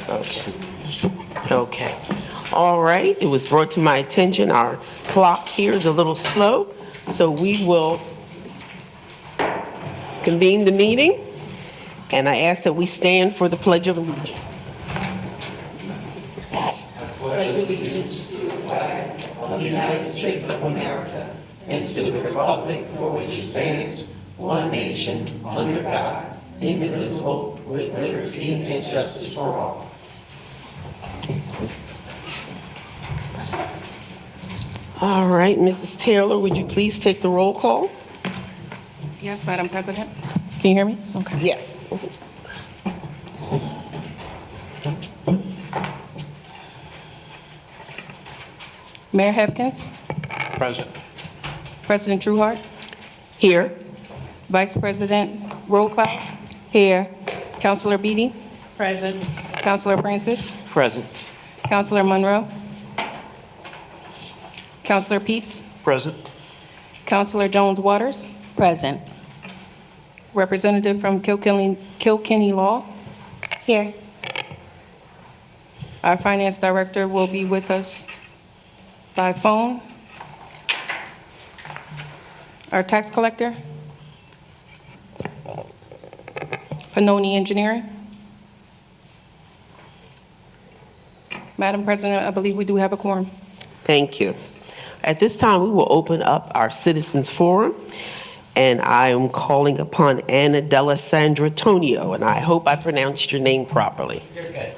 Okay. Okay. All right. It was brought to my attention. Our clock here is a little slow, so we will convene the meeting, and I ask that we stand for the Pledge of Allegiance. Of the United States of America and to the republic for which it stands, one nation, under God, indivisible, with liberty and justice for all. All right, Mrs. Taylor, would you please take the roll call? Yes, Madam President. Can you hear me? Okay. Yes. Mayor Hepkins, Present. President Trueheart, Here. Vice President Rollcloud, here. Councilor Beatty, Present. Councilor Francis, Present. Councilor Monroe, Councilor Peets, Present. Councilor Jones Waters, Present. Representative from Kilkenny Law. Here. Our Finance Director will be with us by phone. Our Tax Collector, Panoni Engineering. Madam President, I believe we do have a quorum. Thank you. At this time, we will open up our Citizens Forum, and I am calling upon Anna D'Alessandra Tonio, and I hope I pronounced your name properly. You're good.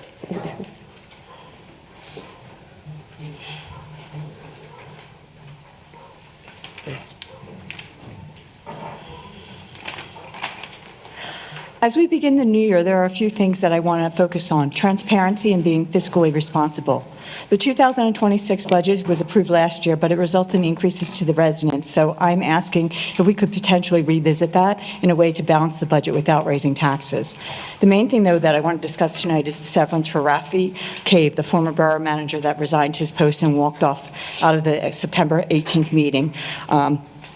As we begin the new year, there are a few things that I want to focus on: transparency and being fiscally responsible. The 2026 budget was approved last year, but it results in increases to the residents. So I'm asking if we could potentially revisit that in a way to balance the budget without raising taxes. The main thing, though, that I want to discuss tonight is the severance for Rafi Cave, the former borough manager that resigned his post and walked off out of the September 18th meeting,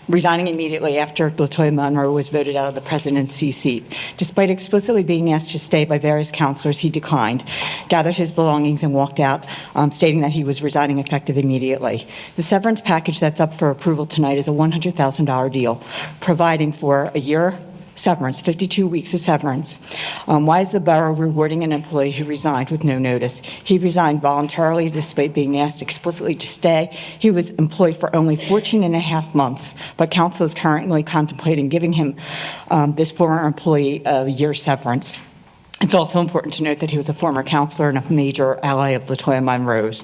resigning immediately after LaToya Monroe was voted out of the presidency seat. Despite explicitly being asked to stay by various counselors, he declined, gathered his belongings, and walked out, stating that he was resigning effective immediately. The severance package that's up for approval tonight is a $100,000 deal, providing for a year severance, 52 weeks of severance. Why is the borough rewarding an employee who resigned with no notice? He resigned voluntarily despite being asked explicitly to stay. He was employed for only 14 and a half months, but council is currently contemplating giving him, this former employee, a year severance. It's also important to note that he was a former counselor and a major ally of LaToya Monroe's.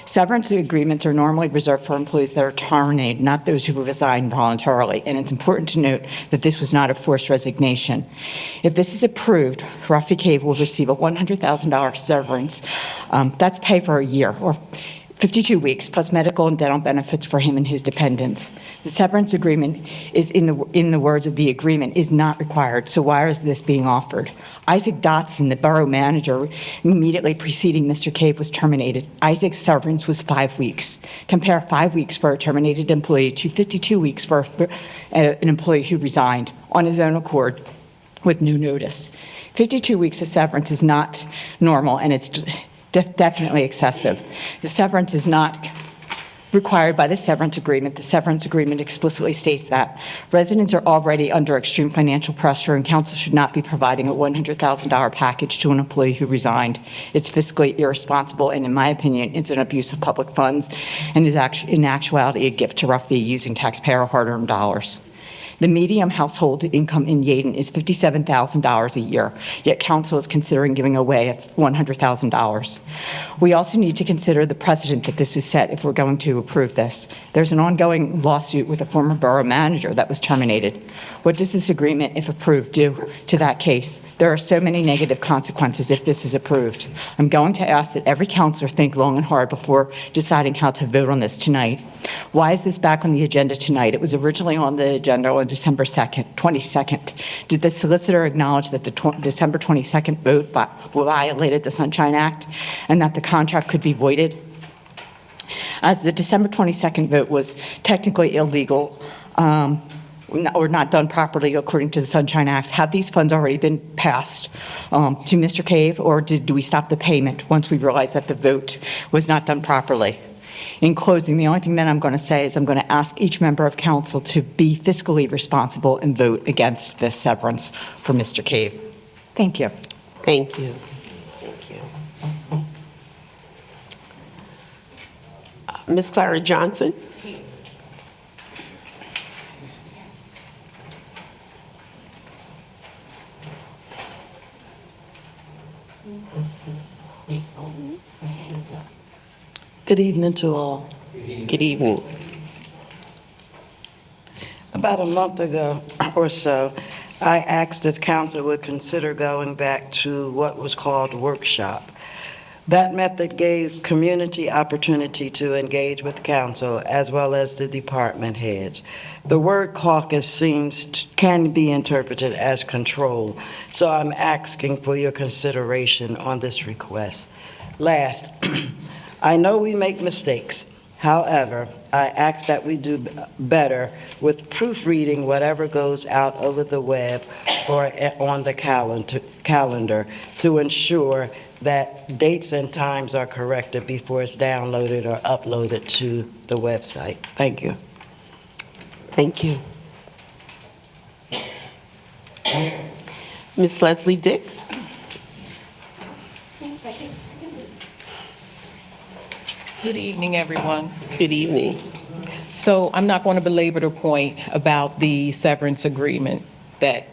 Severance agreements are normally reserved for employees that are terminated, not those who resign voluntarily. And it's important to note that this was not a forced resignation. If this is approved, Rafi Cave will receive a $100,000 severance. That's pay for a year, or 52 weeks, plus medical and dental benefits for him and his dependents. The severance agreement is, in the words of the agreement, is not required. So why is this being offered? Isaac Dotson, the borough manager, immediately preceding Mr. Cave, was terminated. Isaac's severance was 5 weeks. Compare 5 weeks for a terminated employee to 52 weeks for an employee who resigned on his own accord with no notice. 52 weeks of severance is not normal, and it's definitely excessive. The severance is not required by the severance agreement. The severance agreement explicitly states that. Residents are already under extreme financial pressure, and council should not be providing a $100,000 package to an employee who resigned. It's fiscally irresponsible, and in my opinion, it's an abuse of public funds and is in actuality a gift to Rafi using taxpayer hard-earned dollars. The median household income in Yeadon is $57,000 a year, yet council is considering giving away $100,000. We also need to consider the precedent that this is set if we're going to approve this. There's an ongoing lawsuit with a former borough manager that was terminated. What does this agreement, if approved, do to that case? There are so many negative consequences if this is approved. I'm going to ask that every councilor think long and hard before deciding how to vote on this tonight. Why is this back on the agenda tonight? It was originally on the agenda on December 22nd. Did the solicitor acknowledge that the December 22nd vote violated the Sunshine Act and that the contract could be voided? As the December 22nd vote was technically illegal, or not done properly according to the Sunshine Acts? Have these funds already been passed to Mr. Cave, or do we stop the payment once we realize that the vote was not done properly? In closing, the only thing that I'm going to say is I'm going to ask each member of council to be fiscally responsible and vote against this severance for Mr. Cave. Thank you. Thank you. Thank you. Ms. Clara Johnson? Good evening to all. Good evening. About a month ago or so, I asked if council would consider going back to what was called workshop. That method gave community opportunity to engage with council as well as the department heads. The word caucus can be interpreted as control, so I'm asking for your consideration on this request. Last, I know we make mistakes. However, I ask that we do better with proofreading whatever goes out over the web or on the calendar to ensure that dates and times are corrected before it's downloaded or uploaded to the website. Thank you. Thank you. Ms. Leslie Dix? Good evening, everyone. Good evening. So I'm not going to belabor the point about the severance agreement that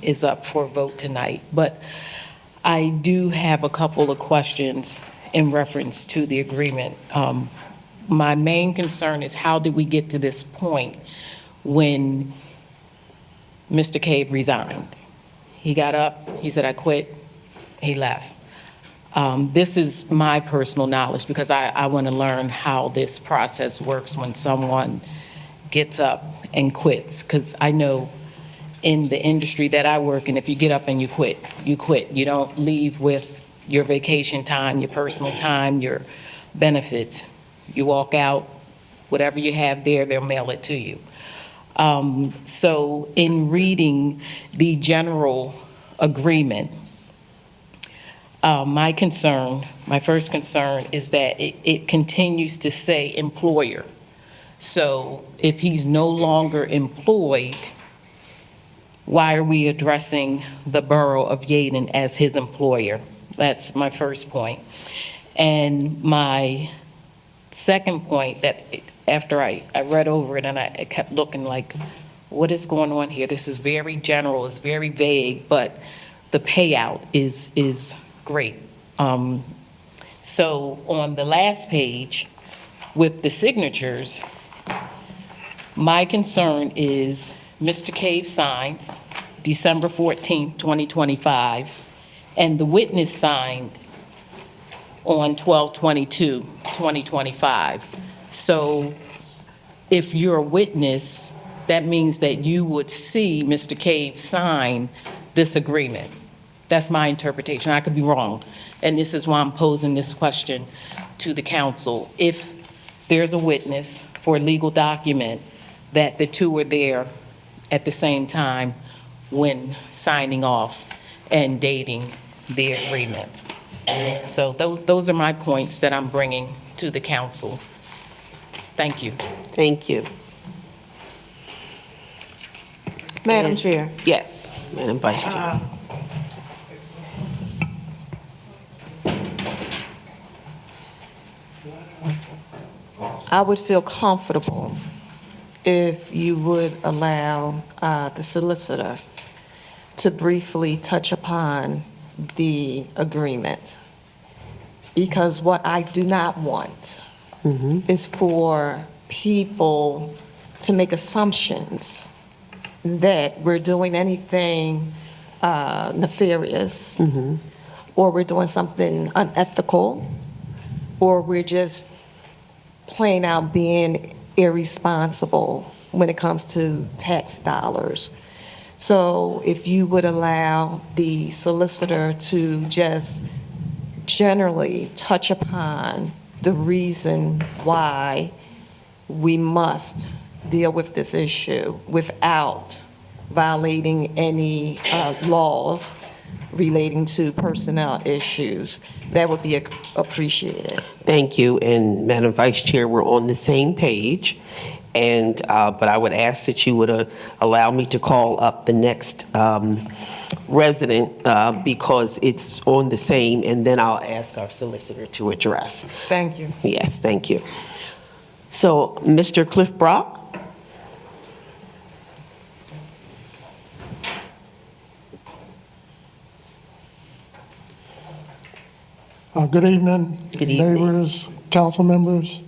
is up for vote tonight, but I do have a couple of questions in reference to the agreement. My main concern is how did we get to this point when Mr. Cave resigned? He got up, he said, "I quit," he left. This is my personal knowledge because I want to learn how this process works when someone gets up and quits. Because I know in the industry that I work in, if you get up and you quit, you quit. You don't leave with your vacation time, your personal time, your benefits. You walk out, whatever you have there, they'll mail it to you. So in reading the general agreement, my first concern is that it continues to say employer. So if he's no longer employed, why are we addressing the borough of Yeadon as his employer? That's my first point. And my second point, that after I read over it and I kept looking like, what is going on here? This is very general, it's very vague, but the payout is great. So on the last page with the signatures, my concern is Mr. Cave signed December 14th, 2025, and the witness signed on 12/22/2025. So if you're a witness, that means that you would see Mr. Cave sign this agreement. That's my interpretation. I could be wrong. And this is why I'm posing this question to the council. If there's a witness for a legal document, that the two were there at the same time when signing off and dating the agreement. So those are my points that I'm bringing to the council. Thank you. Thank you. Madam Chair. Yes, Madam Vice Chair. I would feel comfortable if you would allow the solicitor to briefly touch upon the agreement. Because what I do not want is for people to make assumptions that we're doing anything nefarious, or we're doing something unethical, or we're just plain out being irresponsible when it comes to tax dollars. So if you would allow the solicitor to just generally touch upon the reason why we must deal with this issue without violating any laws relating to personnel issues, that would be appreciated. Thank you, and Madam Vice Chair, we're on the same page, and, but I would ask that you would allow me to call up the next resident because it's on the same, and then I'll ask our solicitor to address. Thank you. Yes, thank you. So, Mr. Cliff Brock? Good evening, Good evening. neighbors, council members.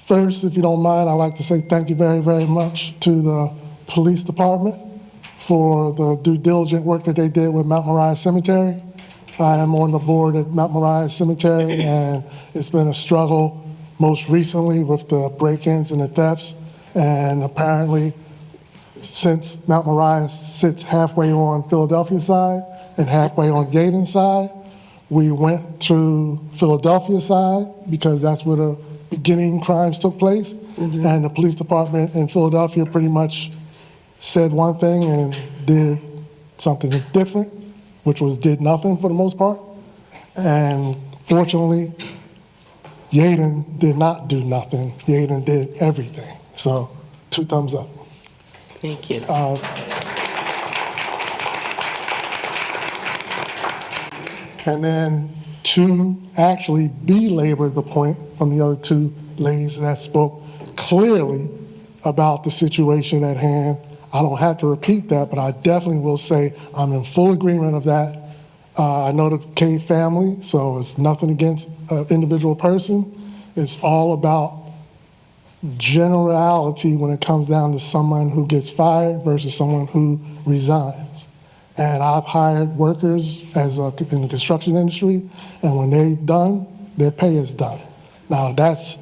First, if you don't mind, I'd like to say thank you very, very much to the police department for the due diligent work that they did with Mount Moriah Cemetery. I am on the board at Mount Moriah Cemetery, and it's been a struggle most recently with the break-ins and the thefts. And apparently, since Mount Moriah sits halfway on Philadelphia side and halfway on Yeadon side, we went through Philadelphia side because that's where the beginning crimes took place. And the police department in Philadelphia pretty much said one thing and did something different, which was did nothing for the most part. And fortunately, Yeadon did not do nothing. Yeadon did everything. So 2 thumbs up. Thank you. And then to actually belabor the point from the other 2 ladies that spoke clearly about the situation at hand, I don't have to repeat that, but I definitely will say I'm in full agreement of that. I know the Cave family, so it's nothing against an individual person. It's all about generality when it comes down to someone who gets fired versus someone who resigns. And I've hired workers in the construction industry, and when they're done, their pay is done. Now, that's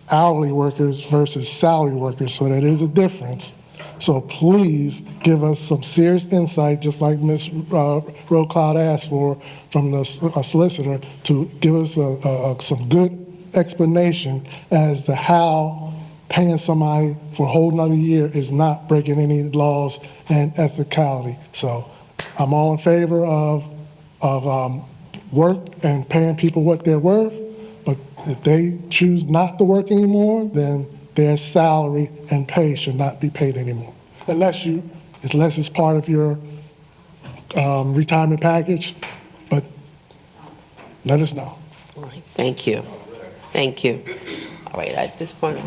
hourly workers versus salary workers, so that is a difference. So please give us some serious insight, just like Ms. Rocloud asked for from the solicitor, to give us some good explanation as to how paying somebody for a whole nother year is not breaking any laws and ethicality. So I'm all in favor of work and paying people what they're worth, but if they choose not to work anymore, then their salary and pay should not be paid anymore, unless it's part of your retirement package, but let us know. All right, thank you. Thank you. All right, at this point.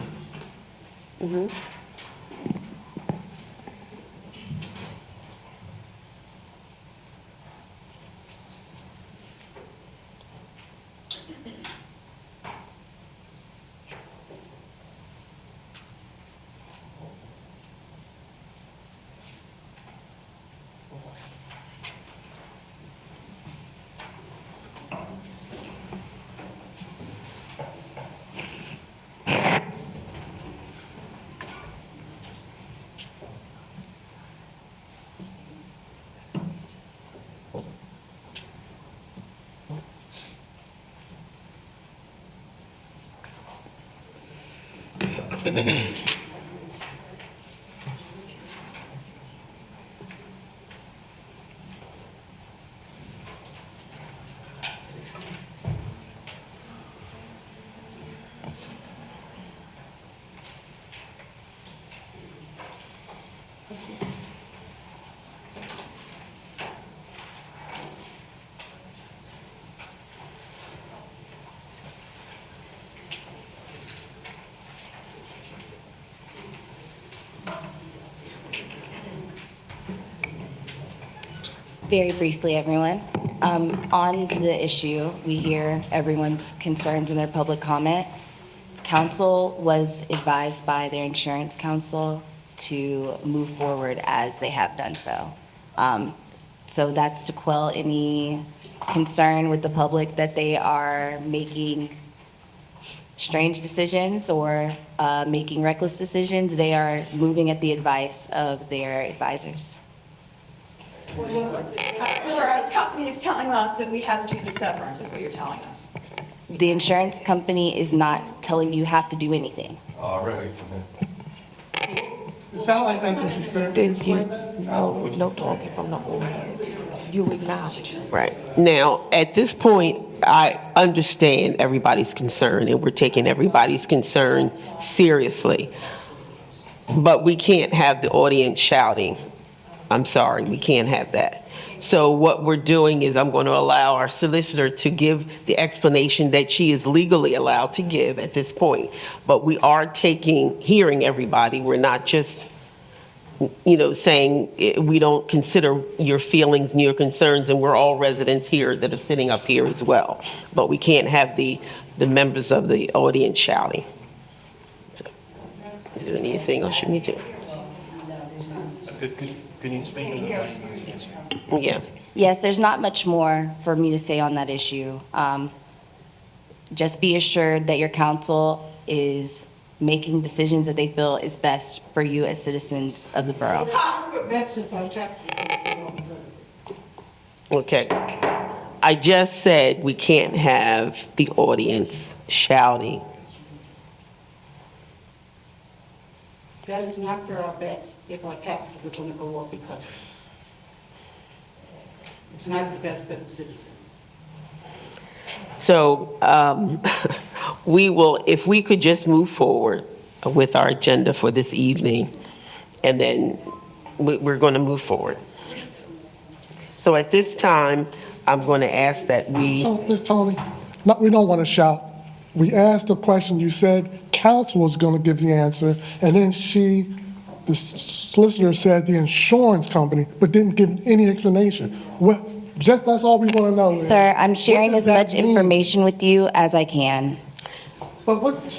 Very briefly, everyone. On the issue, we hear everyone's concerns in their public comment. Council was advised by their insurance counsel to move forward as they have done so. So that's to quell any concern with the public that they are making strange decisions or making reckless decisions. They are moving at the advice of their advisors. Our company is telling us that we have to do the severance, is what you're telling us. The insurance company is not telling you have to do anything. Already. It sounds like that's what she said. Then no talking from the audience. You acknowledge. Right. Now, at this point, I understand everybody's concern, and we're taking everybody's concern seriously. But we can't have the audience shouting. I'm sorry, we can't have that. So what we're doing is I'm going to allow our solicitor to give the explanation that she is legally allowed to give at this point. But we are hearing everybody. We're not just, saying we don't consider your feelings and your concerns, and we're all residents here that are sitting up here as well. But we can't have the members of the audience shouting. So, is there anything else you need to? Can you speak in the Yeah. Yes, there's not much more for me to say on that issue. Just be assured that your council is making decisions that they feel is best for you as citizens of the borough. Okay. I just said we can't have the audience shouting. That is not for our best if our taxes are going to go up because it's not the best for the citizens. So we will, if we could just move forward with our agenda for this evening, and then we're going to move forward. So at this time, I'm going to ask that we... So, Ms. Tony, no, we don't want to shout. We asked the question, you said council was going to give the answer, and then the solicitor said the insurance company, but didn't give any explanation. That's all we want to know. Sir, I'm sharing as much information with you as I can. But when you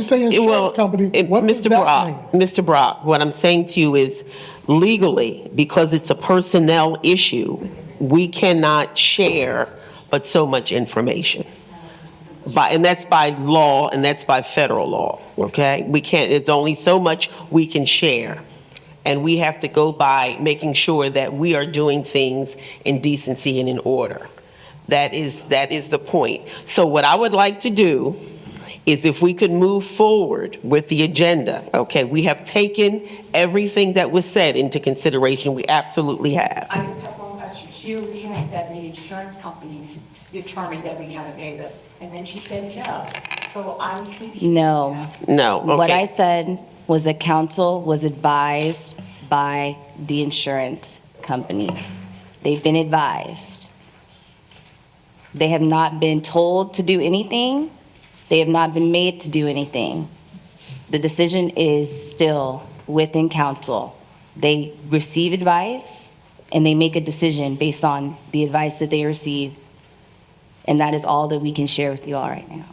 say insurance company, what does Mr. that Brock, mean? Mr. Brock, what I'm saying to you is legally, because it's a personnel issue, we cannot share but so much information. And that's by law, and that's by federal law, okay? We can't, it's only so much we can share. And we have to go by making sure that we are doing things in decency and in order. That is the point. So what I would like to do is if we could move forward with the agenda, okay? We have taken everything that was said into consideration. We absolutely have. I just have one question. She originally said the insurance company determined that we had to pay this, and then she said no. So I'm confused. No. No, okay. What I said was the council was advised by the insurance company. They've been advised. They have not been told to do anything. They have not been made to do anything. The decision is still within council. They receive advice and they make a decision based on the advice that they receive. And that is all that we can share with you all right now.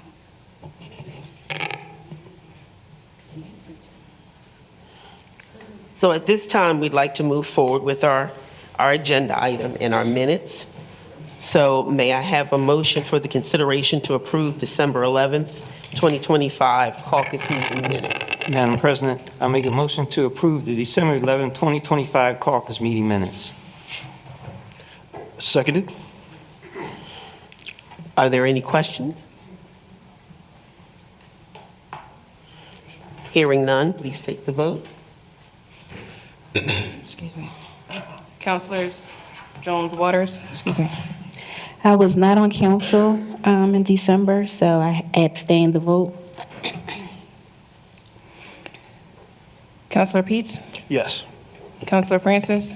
So at this time, we'd like to move forward with our agenda item in our minutes. So may I have a motion for the consideration to approve December 11th, 2025 caucus meeting minutes? Madam President, I make a motion to approve the December 11, 2025 caucus meeting minutes. Seconded. Are there any questions? Hearing none, please take the vote. Excuse me. Councilors Jones Waters, excuse me. I was not on council in December, so I abstained the vote. Councilor Peets, Yes. Councilor Francis,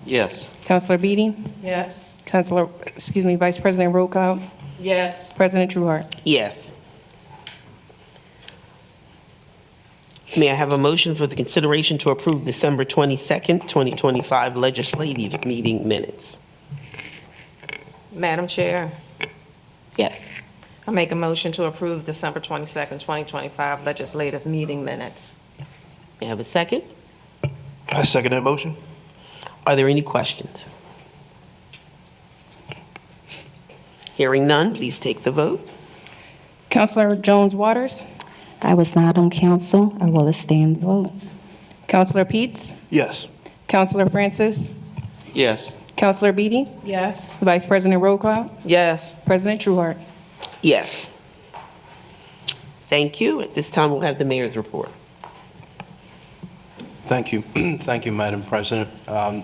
Yes. Councilor Beatty, Yes. Vice President Rokow, Yes. President Trueheart. Yes. May I have a motion for the consideration to approve December 22nd, 2025 legislative meeting minutes? Madam Chair, Yes. I make a motion to approve December 22nd, 2025 legislative meeting minutes. May I have a second? I second that motion. Are there any questions? Hearing none, please take the vote. Councilor Jones Waters, I was not on council. I will abstain the vote. Councilor Peets, Yes. Councilor Francis, Yes. Councilor Beatty, Yes. Vice President Rokow, Yes. President Trueheart. Yes. Thank you. At this time, we'll have the mayor's report. Thank you. Thank you, Madam President. My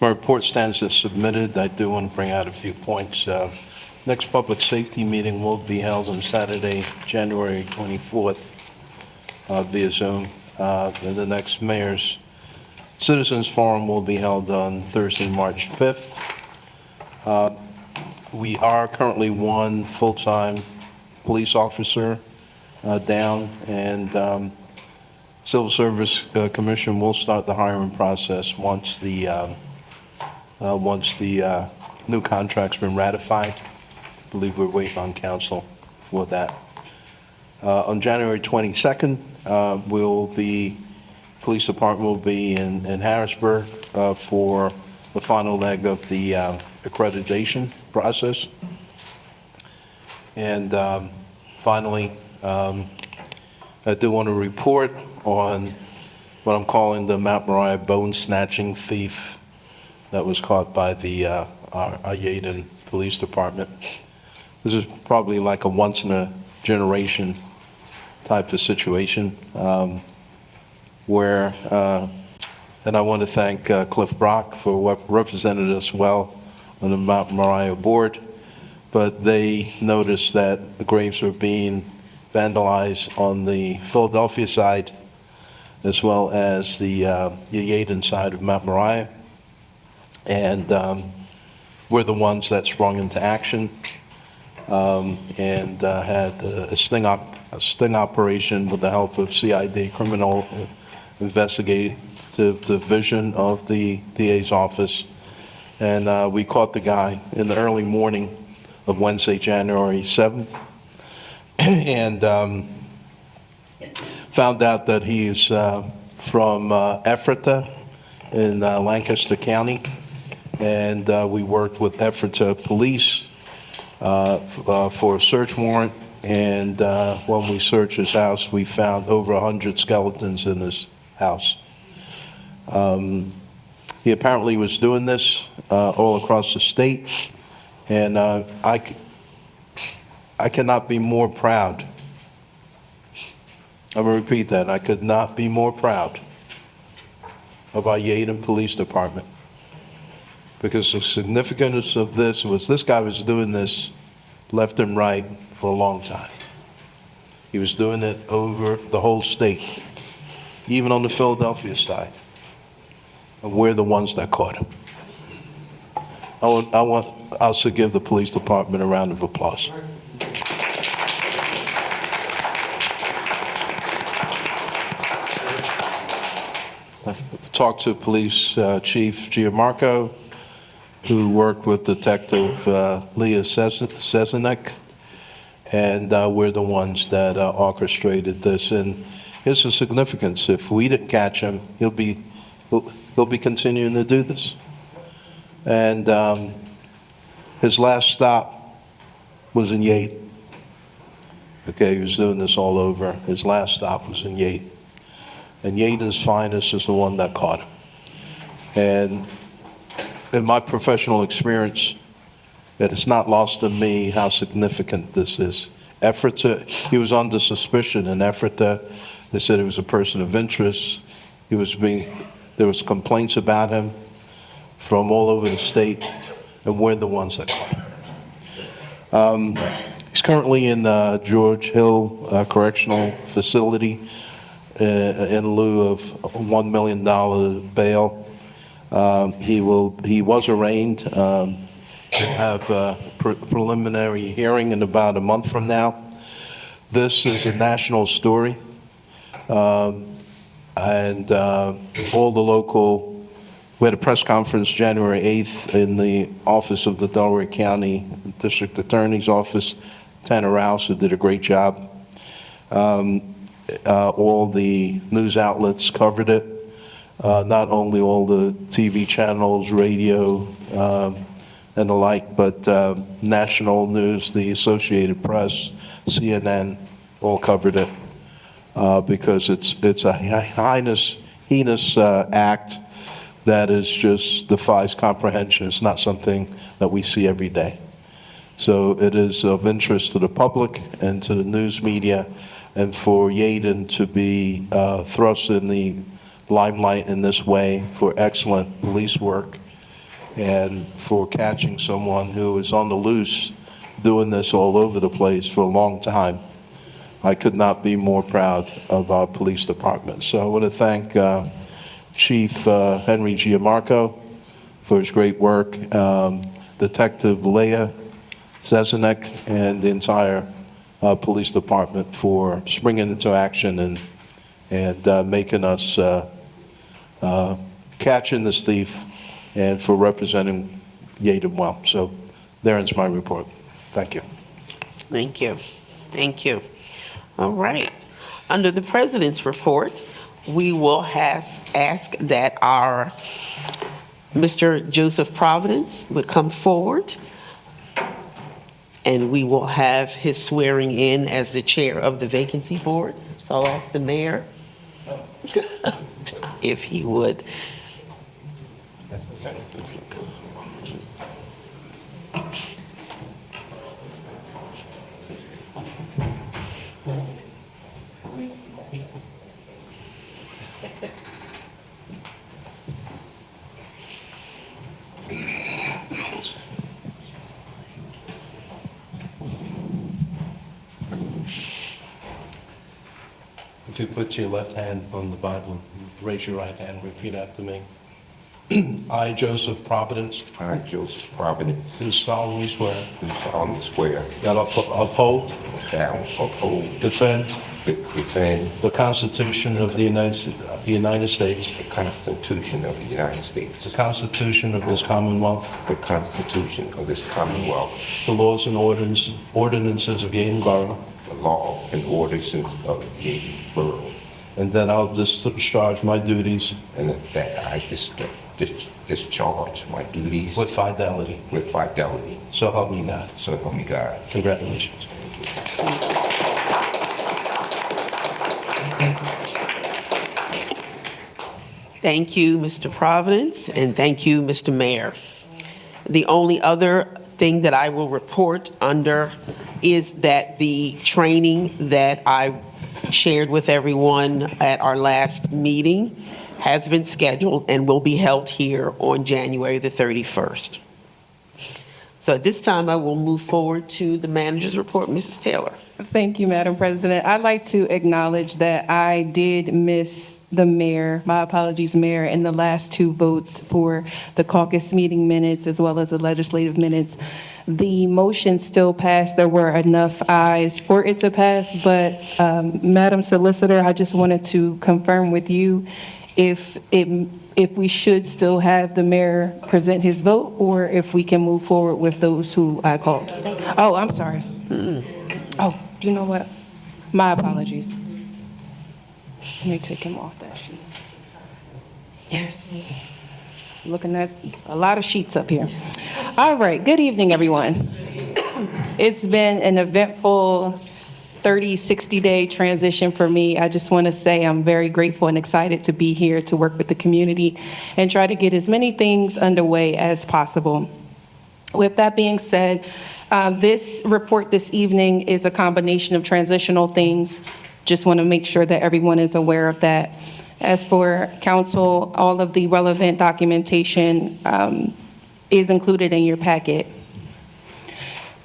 report stands as submitted. I do want to bring out a few points. Next public safety meeting will be held on Saturday, January 24th via Zoom. And the next Mayor's Citizens Forum will be held on Thursday, March 5th. We are currently one full-time police officer down, and Civil Service Commission will start the hiring process once the new contract's been ratified. I believe we're waiting on council for that. On January 22nd, police department will be in Harrisburg for the final leg of the accreditation process. And finally, I do want to report on what I'm calling the Mount Moriah bone snatching thief that was caught by the our Yeadon Police Department. This is probably like a once in a generation type of situation where, and I want to thank Cliff Brock for what represented us well on the Mount Moriah board, but they noticed that the graves were being vandalized on the Philadelphia side as well as the Yeadon side of Mount Moriah. And we're the ones that sprung into action and had a sting operation with the help of CID, Criminal Investigative Division of the DA's office. And we caught the guy in the early morning of Wednesday, January 7th, and found out that he is from Ephrata in Lancaster County. And we worked with Ephrata Police for a search warrant. And when we searched his house, we found over 100 skeletons in his house. He apparently was doing this all across the state. And I cannot be more proud. I'm going to repeat that. I could not be more proud of our Yeadon Police Department, because the significance of this was this guy was doing this left and right for a long time. He was doing it over the whole state, even on the Philadelphia side. And we're the ones that caught him. I want us to give the police department a round of applause. Talked to Police Chief Gianmarco, who worked with Detective Leah Sezenek, and we're the ones that orchestrated this. And here's the significance: if we didn't catch him, he'll be continuing to do this. And his last stop was in Yeadon. Okay, he was doing this all over. His last stop was in Yeadon. And Yeadon's finest is the one that caught him. And in my professional experience, that it's not lost on me how significant this is. Ephrata, he was under suspicion in Ephrata. They said he was a person of interest. There was complaints about him from all over the state, and we're the ones that caught him. He's currently in George Hill Correctional Facility in lieu of a $1 million bail. He was arraigned. He'll have a preliminary hearing in about a month from now. This is a national story, and all the local. We had a press conference January 8th in the office of the Delaware County District Attorney's Office. Tanner Rouse, who did a great job. All the news outlets covered it, not only all the TV channels, radio, and the like, but national news, the Associated Press, CNN, all covered it because it's a heinous act that is just defies comprehension. It's not something that we see every day. So it is of interest to the public and to the news media, and for Yeadon to be thrust in the limelight in this way, for excellent police work, and for catching someone who is on the loose doing this all over the place for a long time. I could not be more proud of our police department. So I want to thank Chief Henry Gianmarco for his great work, Detective Leah Zezenek, and the entire police department for springing into action and making us catching this thief, and for representing Yeadon well. So there ends my report. Thank you. Thank you. Thank you. All right. Under the President's report, we will ask that our Mr. Joseph Providence would come forward, and we will have his swearing in as the chair of the vacancy board. So I'll ask the mayor if he would. If you put your left hand on the Bible, raise your right hand, repeat after me. I, Joseph Providence, I, Joseph Providence, do solemnly swear do solemnly swear that I will uphold, that I will uphold, defend defend the Constitution of the United States, the Constitution of the United States, the Constitution of this Commonwealth, the Constitution of this Commonwealth, the laws and ordinances of Yeadon Borough, the law and ordinances of Yeadon Borough, and that I'll discharge my duties and that I discharge my duties with fidelity. with fidelity. So help me God. So help me God. Congratulations. Thank you, Mr. Providence, and thank you, Mr. Mayor. The only other thing that I will report under is that the training that I shared with everyone at our last meeting has been scheduled and will be held here on January the 31st. So at this time, I will move forward to the manager's report. Mrs. Taylor. Thank you, Madam President. I'd like to acknowledge that I did miss the mayor, my apologies, mayor, in the last two votes for the caucus meeting minutes as well as the legislative minutes. The motion still passed. There were enough ayes for it to pass, but Madam Solicitor, I just wanted to confirm with you if we should still have the mayor present his vote, or if we can move forward with those who I called. Oh, I'm sorry. Oh, you know what? My apologies. Let me take him off that sheet. Yes. Looking at a lot of sheets up here. All right, good evening, everyone. It's been an eventful 30, 60-day transition for me. I just want to say I'm very grateful and excited to be here to work with the community and try to get as many things underway as possible. With that being said, this report this evening is a combination of transitional things. Just want to make sure that everyone is aware of that. As for council, all of the relevant documentation is included in your packet.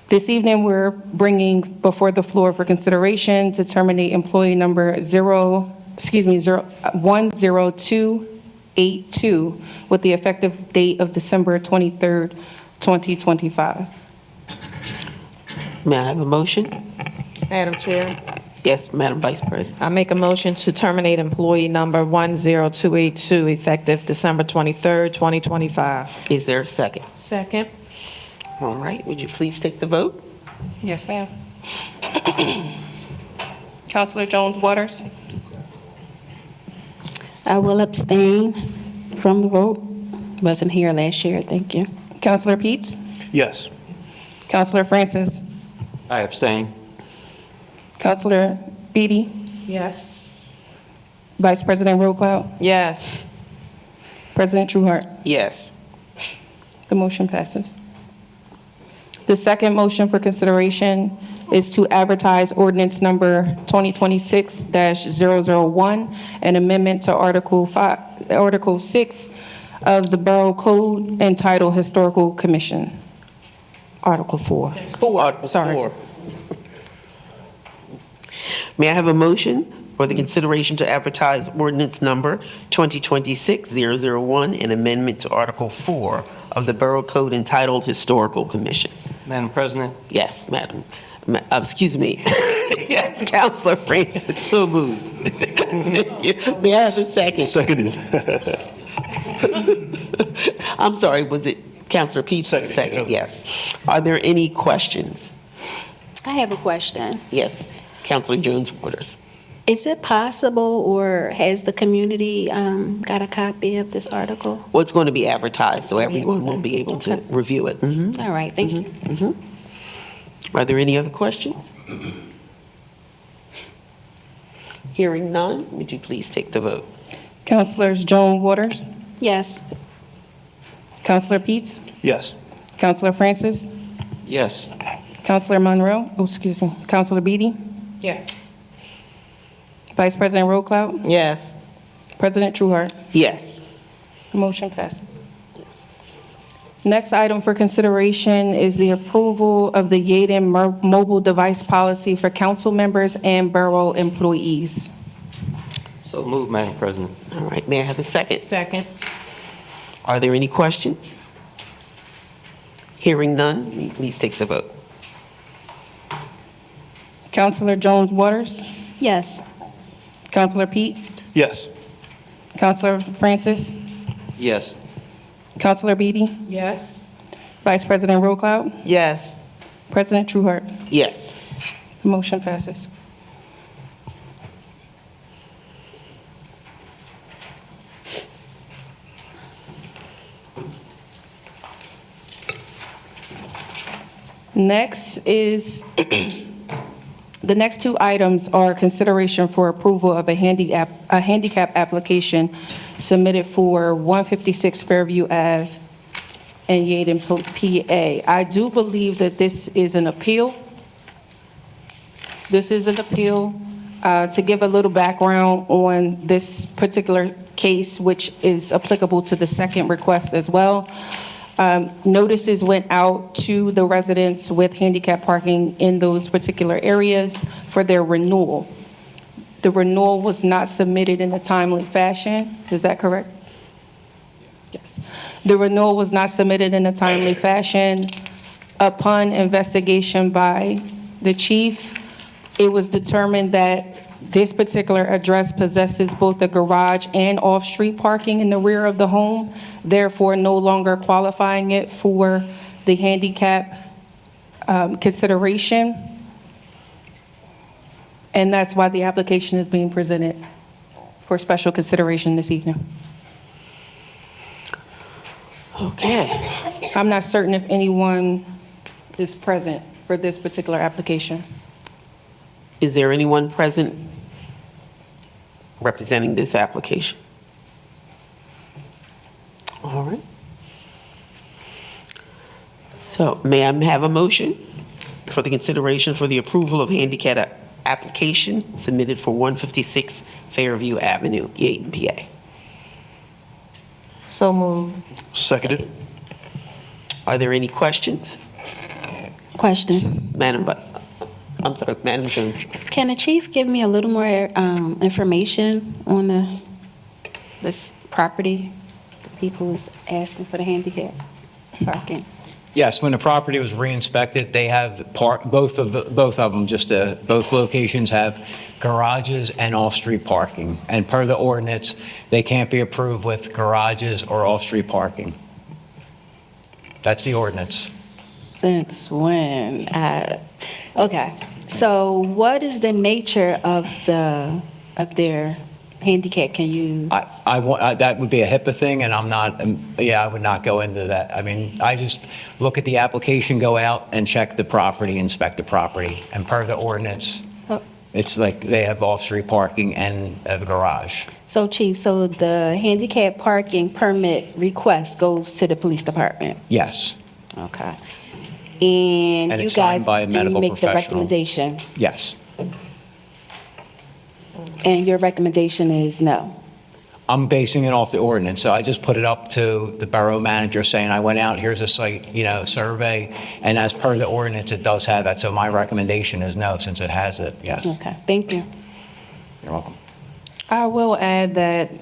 This evening, we're bringing before the floor for consideration to terminate employee number 10282 with the effective date of December 23rd, 2025. May I have a motion? Madam Chair, Yes, Madam Vice President. I make a motion to terminate employee number 10282 effective December 23rd, 2025. Is there a second? Second. All right, would you please take the vote? Yes, ma'am. Councilor Jones Waters? I will abstain from the vote. Wasn't here last year, thank you. Councilor Peets? Yes. Councilor Francis? I abstain. Councilor Beatty? Yes. Vice President Roadcloud? Yes. President Trueheart? Yes. The motion passes. The second motion for consideration is to advertise ordinance number 2026-001, an amendment to Article 6 of the Borough Code entitled Historical Commission. Article 4. Sorry. May I have a motion for the consideration to advertise ordinance number 2026-001, an amendment to Article 4 of the Borough Code entitled Historical Commission? Madam President? Yes, Madam. Excuse me. Yes, Councilor Francis. So moved. May I have a second? Seconded. I'm sorry, was it Councilor Pete? Second. Second, yes. Are there any questions? I have a question. Yes, Councilor Jones Waters. Is it possible, or has the community got a copy of this article? Well, it's going to be advertised, so everyone will be able to Okay. review it. Mhm. All right, thank you. Are there any other questions? Hearing none, would you please take the vote? Councilors Joan Waters, Yes. Councilor Peets, Yes. Councilor Francis, Yes. Councilor Monroe, excuse me, Councilor Beatty, Yes. Vice President Roquel, Yes. President Trueheart. Yes. Motion passes. Next item for consideration is the approval of the Yeadon mobile device policy for council members and borough employees. So moved, Madam President. All right, may I have a second? Second. Are there any questions? Hearing none, please take the vote. Councilor Jones Waters, Yes. Councilor Pete, Yes. Councilor Francis, Yes. Councilor Beatty, Yes. Vice President Roquel, Yes. President Trueheart. Yes. Motion passes. Next is, the next two items are consideration for approval of a handicap application submitted for 156 Fairview Ave in Yeadon, PA. I do believe that this is an appeal. This is an appeal. To give a little background on this particular case, which is applicable to the second request as well. Notices went out to the residents with handicap parking in those particular areas for their renewal. The renewal was not submitted in a timely fashion. Is that correct? Yes. The renewal was not submitted in a timely fashion. Upon investigation by the chief, it was determined that this particular address possesses both a garage and off-street parking in the rear of the home, therefore no longer qualifying it for the handicap consideration. And that's why the application is being presented for special consideration this evening. Okay. I'm not certain if anyone is present for this particular application. Is there anyone present representing this application? All right. So may I have a motion for the consideration for the approval of handicap application submitted for 156 Fairview Avenue, Yeadon, PA? So moved. Seconded. Are there any questions? Question. Madam Jones. Can the chief give me a little more information on this property? People was asking for the handicap parking. Yes, when the property was re-inspected, they have both of them, both locations have garages and off-street parking. And per the ordinance, they can't be approved with garages or off-street parking. That's the ordinance. Since when? Okay, so what is the nature of their handicap? Can you? That would be a HIPAA thing, and I would not go into that. I mean, I just look at the application, go out and check the property, inspect the property, and per the ordinance, it's like they have off-street parking and a garage. So Chief, so the handicap parking permit request goes to the police department? Yes. Okay. And And you it's signed guys by a medical make the professional. recommendation. Yes. And your recommendation is no. I'm basing it off the ordinance, so I just put it up to the borough manager saying, I went out, here's a site, survey, and as per the ordinance, it does have that, so my recommendation is no, since it has it, yes. Okay, thank you. You're welcome. I will add that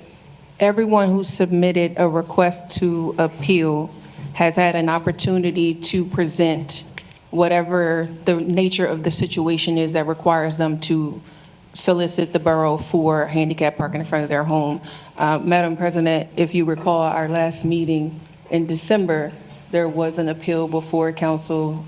everyone who submitted a request to appeal has had an opportunity to present whatever the nature of the situation is that requires them to solicit the borough for handicap parking in front of their home. Madam President, if you recall our last meeting in December, there was an appeal before council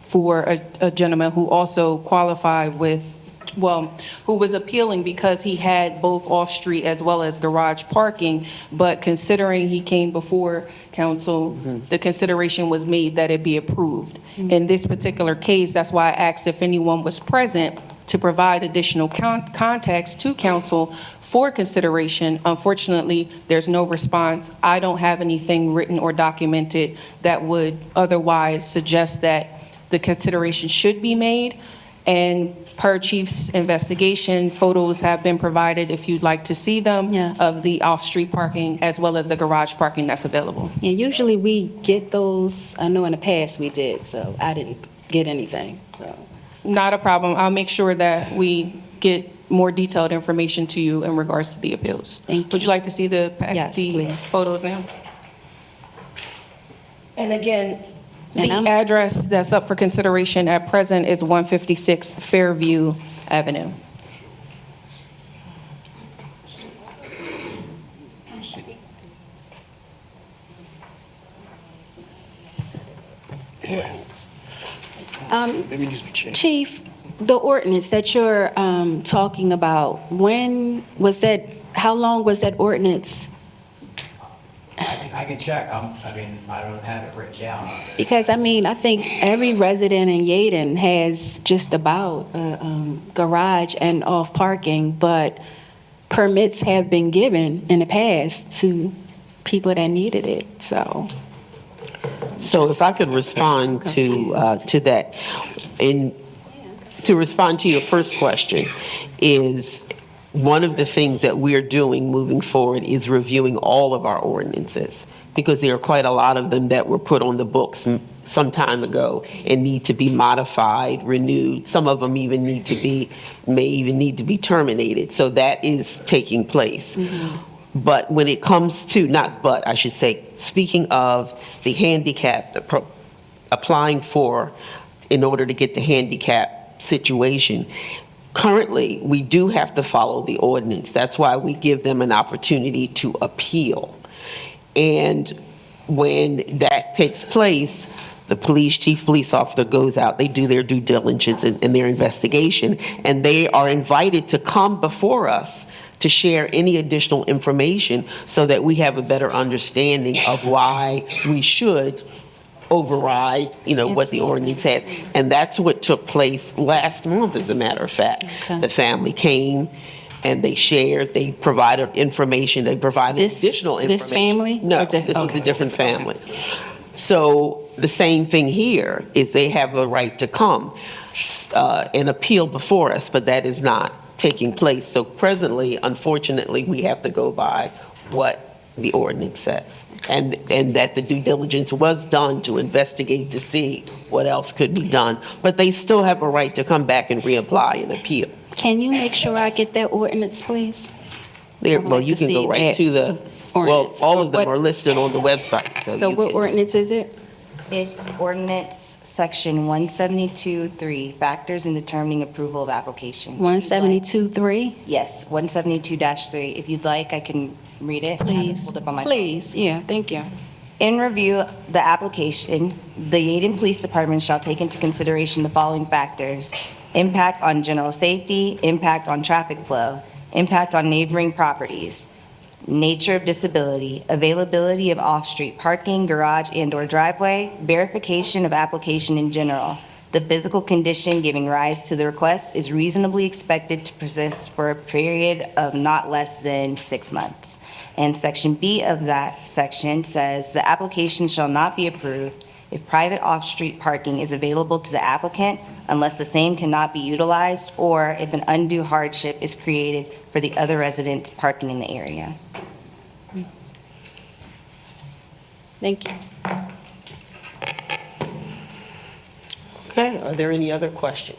for a gentleman who also qualified with, who was appealing because he had both off-street as well as garage parking, but considering he came before council, the consideration was made that it be approved. In this particular case, that's why I asked if anyone was present to provide additional context to council for consideration. Unfortunately, there's no response. I don't have anything written or documented that would otherwise suggest that the consideration should be made. And per chief's investigation, photos have been provided, if you'd like to see them, Yes. of the off-street parking as well as the garage parking that's available. And usually we get those, I know in the past we did, so I didn't get anything, so. Not a problem. I'll make sure that we get more detailed information to you in regards to the appeals. Thank you. Would you like to see the Yes, please. photos now? And again, And the I'm- address that's up for consideration at present is 156 Fairview Avenue. Maybe use the chair. Chief, the ordinance that you're talking about, when was that, how long was that ordinance? I can check, I don't have it written down. Because, I think every resident in Yeadon has just about a garage and off parking, but permits have been given in the past to people that needed it, so. So if I could respond to that. To respond to your first question is, one of the things that we're doing moving forward is reviewing all of our ordinances, because there are quite a lot of them that were put on the books some time ago and need to be modified, renewed. Some of them even may even need to be terminated. So that is taking place. But when it comes to, I should say, speaking of the handicap, applying for, in order to get the handicap situation, currently, we do have to follow the ordinance. That's why we give them an opportunity to appeal. And when that takes place, the chief police officer goes out, they do their due diligence and their investigation, and they are invited to come before us to share any additional information so that we have a better understanding of why we should override, what the ordinance had. And that's what took place last month, as a matter of fact. Okay. The family came and they shared, they provided information, they provided additional information. This family? No, this was a different family. So the same thing here is they have a right to come and appeal before us, but that is not taking place. So presently, unfortunately, we have to go by what the ordinance says. And that the due diligence was done to investigate to see what else could be done. But they still have a right to come back and reapply and appeal. Can you make sure I get that ordinance, please? There, I would well, like you to can see go right that to the, ordinance. all Or of them what- are listed on the website. So you what can- ordinance is it? It's ordinance section 172-3, factors in determining approval of application. 172.3? Yes, 172-3. If you'd like, I can read it. I have it Please, pulled up on my phone. please, yeah, thank you. In review the application, the Yeadon Police Department shall take into consideration the following factors: impact on general safety, impact on traffic flow, impact on neighboring properties, nature of disability, availability of off-street parking, garage and/or driveway, verification of application in general. The physical condition giving rise to the request is reasonably expected to persist for a period of not less than 6 months. And Section B of that section says the application shall not be approved if private off-street parking is available to the applicant unless the same cannot be utilized, or if an undue hardship is created for the other residents parking in the area. Thank you. Okay, are there any other questions?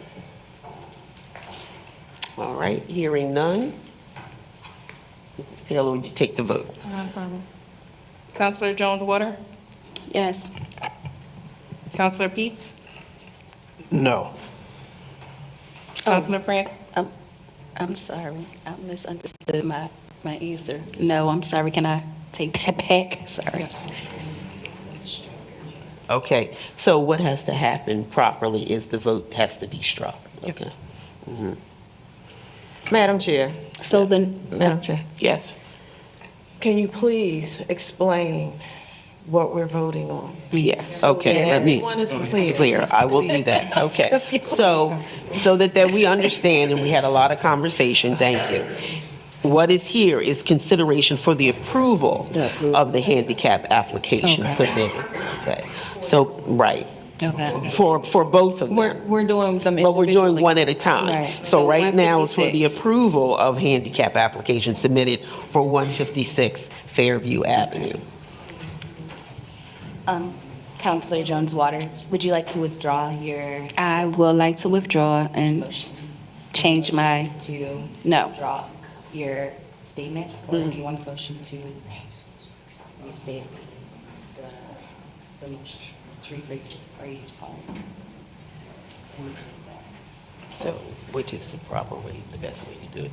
All right, hearing none. Mrs. Taylor, would you take the vote? No problem. Counselor Jones-Water? Yes. Counselor Peets? No. Counselor France? I'm sorry. I misunderstood my answer. No, I'm sorry. Can I take that back? Sorry. Okay, so what has to happen properly is the vote has to be struck. Okay. Mhm. Madam Chair. So then, Madam Chair. Yes. Can you please explain what we're voting on? Yes, okay, let me, Everyone is clear. clear, I will do that, okay. So that we understand, and we had a lot of conversation, thank you. What is here is consideration for the approval of the handicap application submitted. Okay, so, right, okay. for both of them. We're doing them But we're doing individually. one at a time. Right. So So right now is for the 156. approval of handicap application submitted for 156 Fairview Avenue. Counselor Jones-Water, would you like to withdraw your I would like to withdraw and motion change my, to no. withdraw your statement? Or do you want a motion to restate the motion? To read, or you just want? So, which is the proper way, the best way to do it?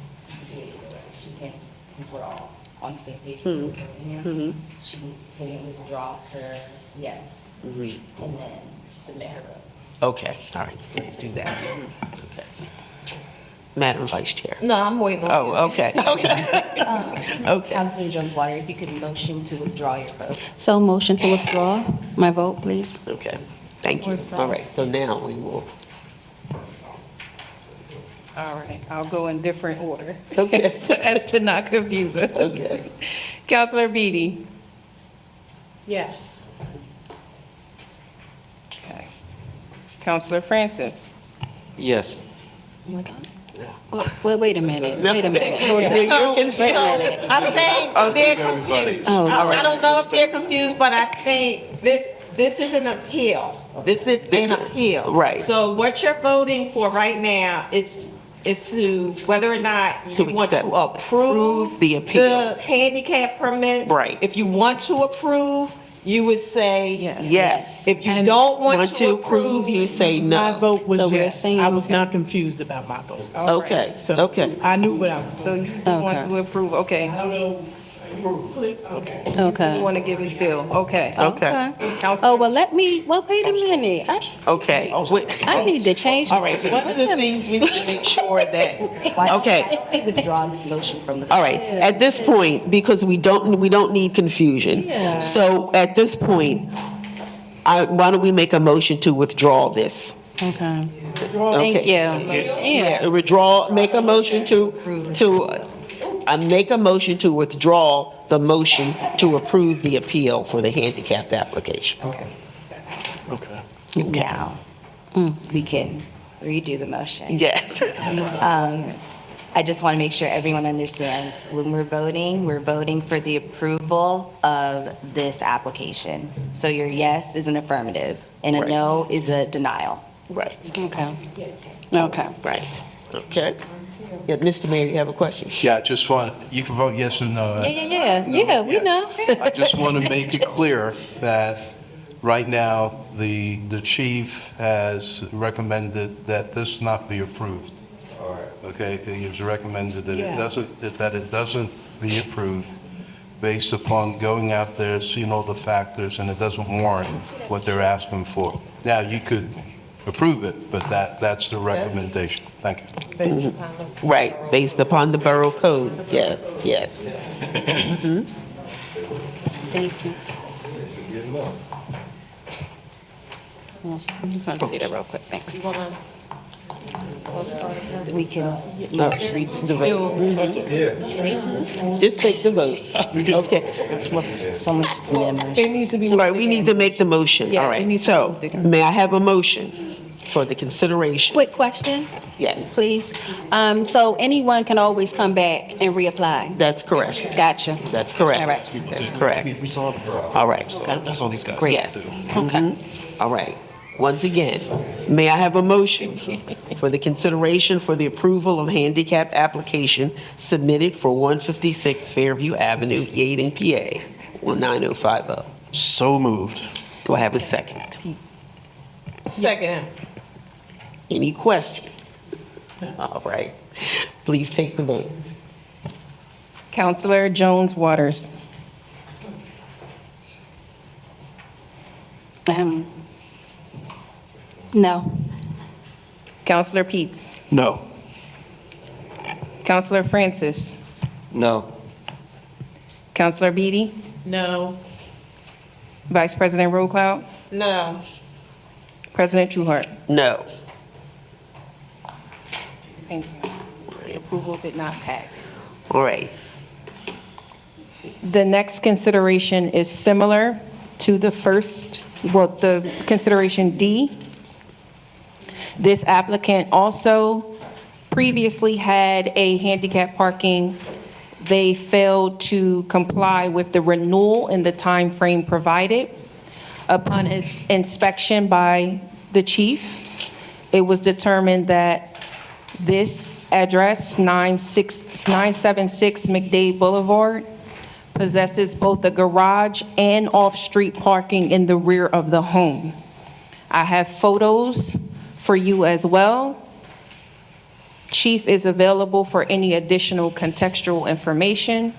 She can, since we're all on the same page. She can withdraw her yes, and then submit her vote. Okay, all right, so let's do that. Okay. Madam Vice Chair. No, I'm waiting on you. Oh, okay, okay. Okay. Counselor Jones-Water, if you could motion to withdraw your vote. So motion to withdraw my vote, please. Okay, thank you. All right, so now we will, All right, I'll go in different order. Okay. As to not confuse us. okay. Counselor Beatty? Yes. Okay. Counselor Francis? Yes. Well, wait a minute. Wait a minute. You're confused. I think they're confused. Oh, I don't know if they're confused, but I think that this is an appeal. This is an appeal. Right. So what you're voting for right now is to whether or not you To want to accept- approve the appeal. the handicap permit. Right. If you want to approve, you would say Yes. If you don't want Want to approve, you say My no. vote was So we're yes. saying- I was not confused about my vote. Okay, So okay. I knew what I was So doing. you want Okay. to approve, okay. I don't know. Okay. You Okay. want to give it still, okay. Okay, Oh, well, wait a minute. okay. Wait. I need to change. All right, one of the things we need to make sure that, okay. Withdraw this motion from the. All right, at this point, because we don't need confusion. So at this point, why don't we make a motion to withdraw this? Okay. Thank Okay. you. Yeah. Withdraw, make a motion make a motion to withdraw the motion to approve the appeal for the handicapped application. Okay. Now, we can redo the motion. Yes. I just want to make sure everyone understands, when we're voting for the approval of this application. So your yes is an affirmative, and a Right. no is a denial. Right, Okay. Okay. right. Okay. Yeah, Mr. Mayor, you have a question? Yeah, I just want, you can vote yes or no. Yeah, we know. I just want to make it clear that right now, the chief has recommended that this not be approved. Okay, he has recommended that it doesn't be approved based upon going out there, seeing all the factors, and it doesn't warrant what they're asking for. Now, you could approve it, but that's the recommendation. Thank you. Right, based upon the borough code, yes, yes. Thank you. I just wanted to see that real quick, thanks. We can. No, the vote. Just take the vote. Okay. It needs to be. Right, we need to make the motion. Yeah, All it right, needs to so be moved. may I have a motion for the consideration? Quick question, Yes, please. So anyone can always come back and reapply? that's correct. Gotcha. That's correct. All right. That's correct. All right. That's all these guys. Great. Yes. Okay. All right. Once again, may I have a motion for the consideration for the approval of handicap application submitted for 156 Fairview Avenue, Yeadon, PA, 19050? So moved. Do I have a second? Second. Any questions? All right. Please take the vote. Counselor Jones Waters. No. Counselor Peets. No. Counselor Francis. No. Counselor Beatty. No. Vice President Rollcloud. No. President Trueheart. No. Thank you. The approval did not pass. All right. The next consideration is similar to the first, well, the consideration D. This applicant also previously had a handicap parking. They failed to comply with the renewal in the time frame provided. Upon its inspection by the chief, it was determined that this address, 976 McDade Boulevard, possesses both a garage and off-street parking in the rear of the home. I have photos for you as well. Chief is available for any additional contextual information.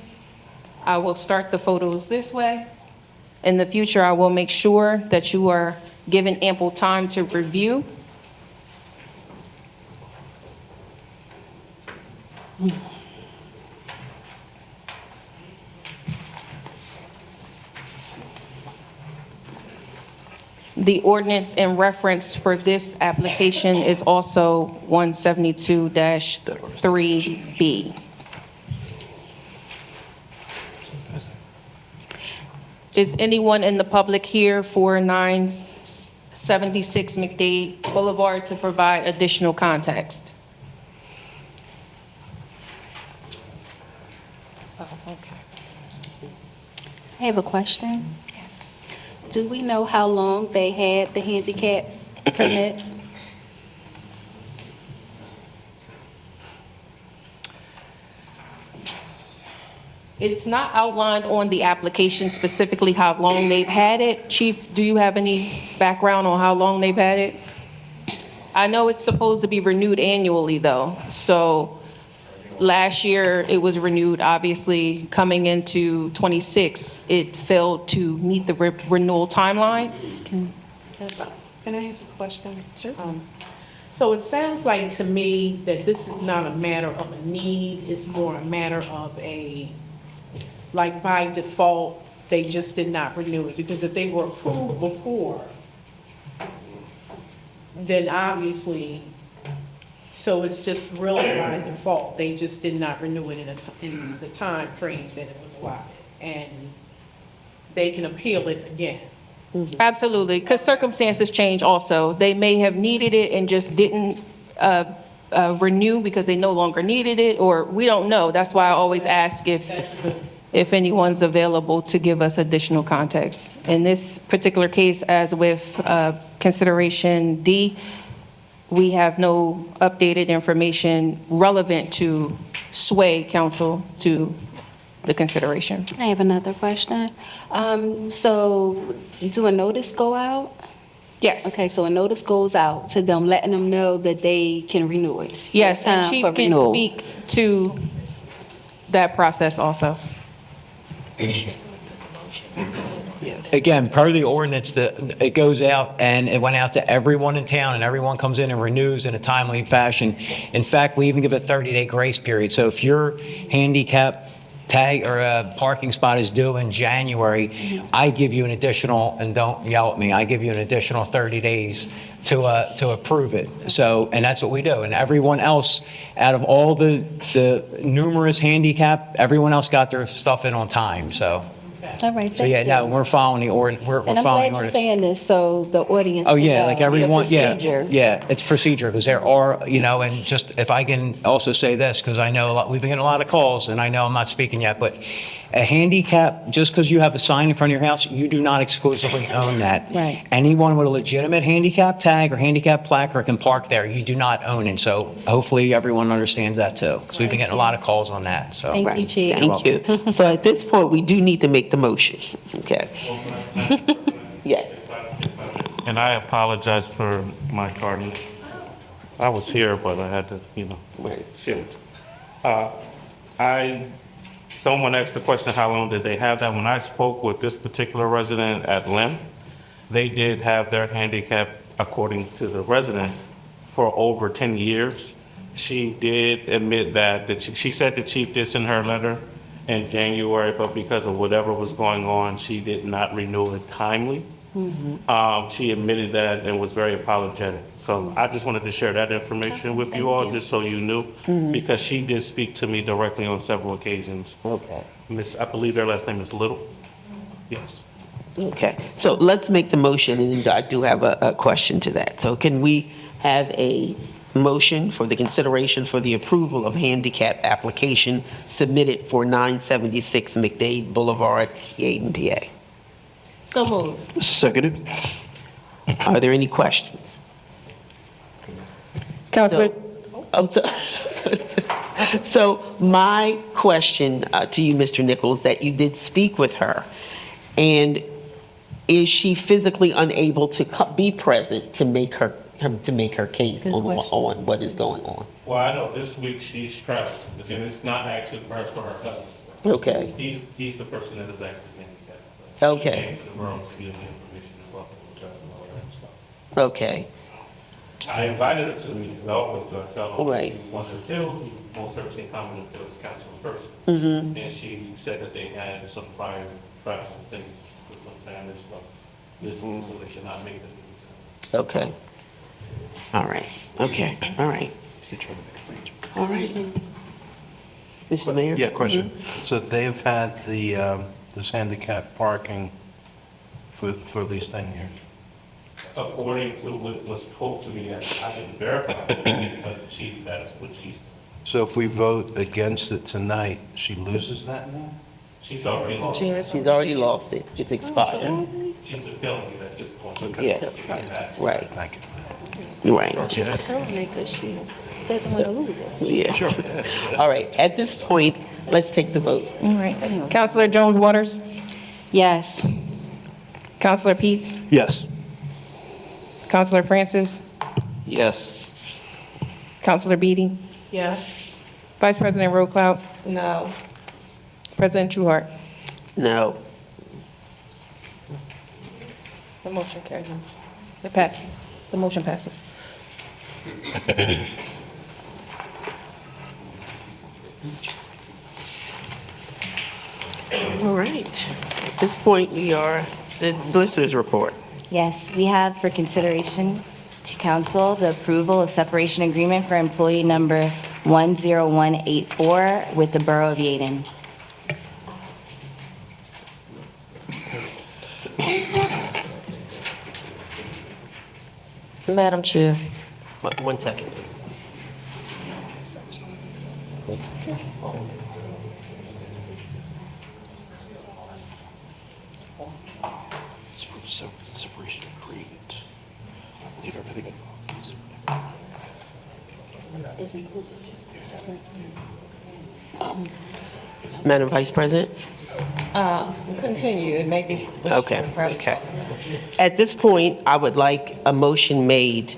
I will start the photos this way. In the future, I will make sure that you are given ample time to review. The ordinance in reference for this application is also 172-3B. Is anyone in the public here for 976 McDade Boulevard to provide additional context? I have a question. Yes. Do we know how long they had the handicap permit? It's not outlined on the application specifically how long they've had it. Chief, do you have any background on how long they've had it? I know it's supposed to be renewed annually, though. So last year, it was renewed, obviously, coming into '26. It failed to meet the renewal timeline. Can I ask a question? Sure. So it sounds like to me that this is not a matter of a need, it's more a matter of like by default, they just did not renew it, because if they were approved before, then obviously, so it's just really by default, they just did not renew it in the time frame that it was allotted, and they can appeal it again. Absolutely, because circumstances change also. They may have needed it and just didn't renew because they no longer needed it, or we don't know. That's why I always ask if anyone's available to give us additional context. In this particular case, as with consideration D, we have no updated information relevant to sway council to the consideration. I have another question. So do a notice go out? Yes. Okay, so a notice goes out to them, letting them know that they can renew it. Yes, and Time Chief for can renewal. speak to that process also. Again, per the ordinance, it goes out, and it went out to everyone in town, and everyone comes in and renews in a timely fashion. In fact, we even give a 30-day grace period. So if your handicap tag or a parking spot is due in January, I give you an additional, and don't yell at me, I give you an additional 30 days to approve it. So, and that's what we do. And everyone else, out of all the numerous handicap, everyone else got their stuff in on time, so. All right, So, yeah, thank no, you. we're following the ordinance, we're And I'm following glad you're ordinance. saying this, so the audience. Oh, can yeah, know like the everyone, yeah, procedure. yeah, it's procedure, because there are, and just, if I can also say this, because I know we've been getting a lot of calls, and I know I'm not speaking yet, but a handicap, just because you have a sign in front of your house, you do not exclusively own that. Right. Anyone with a legitimate handicap tag or handicap placard can park there, you do not own it, so hopefully everyone understands that too, because we've been getting a lot of calls on that, so. Thank you, Chief. Thank you. So at this point, we do need to make the motion, okay? Yes. And I apologize for my tardiness. I was here, but I had to, shift. Someone asked the question, how long did they have that? When I spoke with this particular resident at length, they did have their handicap, according to the resident, for over 10 years. She did admit that she said the chief did send her a letter in January, but because of whatever was going on, she did not renew it timely. She admitted that and was very apologetic. So I just wanted to share that information with you all, just so you knew, because she did speak to me directly on several occasions. Okay. I believe their last name is Little. Yes. Okay, so let's make the motion, and I do have a question to that. So can we have a motion for the consideration for the approval of handicap application submitted for 976 McDade Boulevard, Yeadon, PA? So moved. Seconded. Are there any questions? Councilman, So my question to you, Mr. Nichols, that you did speak with her, and is she physically unable to be present to make her case on what is going on? Well, I know this week she's stressed, and it's not actually first for her cousin. Okay. He's the person that is actually handicapped. Okay. He came to the borough to give me information as well, which and all that stuff. Okay. I invited her to the meeting, as I always do. I tell her, Right. if you want to fill, you most certainly come and fill as a council person. And she said that they had some prior travel things with some family stuff. This one, so they should not make it. Okay. All right. Okay. All right. All right. Mr. Mayor? Yeah, question. So they've had this handicap parking for at least 10 years? According to what was told to me, I should verify, but that's what she said. So if we vote against it tonight, she loses that now? She's already lost. She's already lost it. It's expired. She's appealing it at this point. Yes. Right. Thank you. Right. Yeah. All right. At this point, let's take the vote. all right. Councilor Jones Waters, Yes. Councilor Peets, Yes. Councilor Francis, Yes. Councilor Beatty, Yes. Vice President Rowe-Cloud, No. President Trueheart. No. The motion carries. It passes. The motion passes. All right. At this point, we are the solicitor's report. Yes, we have for consideration to council the approval of separation agreement for employee number 10184 with the Borough of Yeadon. Madam Chair. 1 second. Separation agreement. I believe everything. Madam Vice President? Continue, maybe. Okay, okay. At this point, I would like a motion made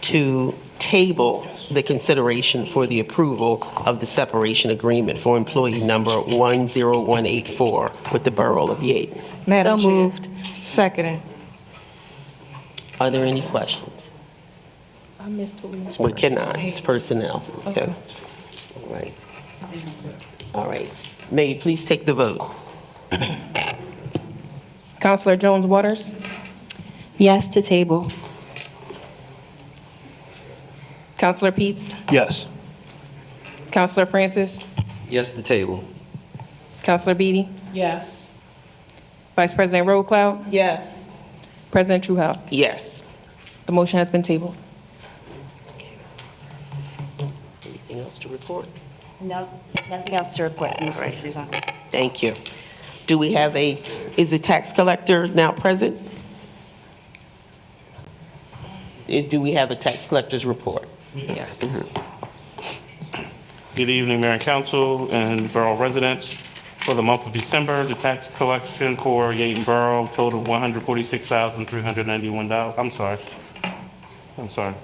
to table the consideration for the approval of the separation agreement for employee number 10184 with the Borough of Yeadon. Madam So Chair. moved. Seconded. Are there any questions? I missed the We cannot, it's personnel. Okay. All right. All right. May you please take the vote? Counselor Jones Waters? Yes to table. Counselor Peets? Yes. Counselor Francis? Yes to table. Counselor Beatty? Yes. Vice President Roadcloud? Yes. President Truehouse? Yes. The motion has been tabled. Anything else to report? No, nothing else to report from the solicitor's office. Thank you. Do we have is the tax collector now present? Do we have a tax collector's report? Yes. Good evening, Mayor and Council and Borough residents. For the month of December, the tax collection for Yeadon Borough totaled $146,391. I'm sorry.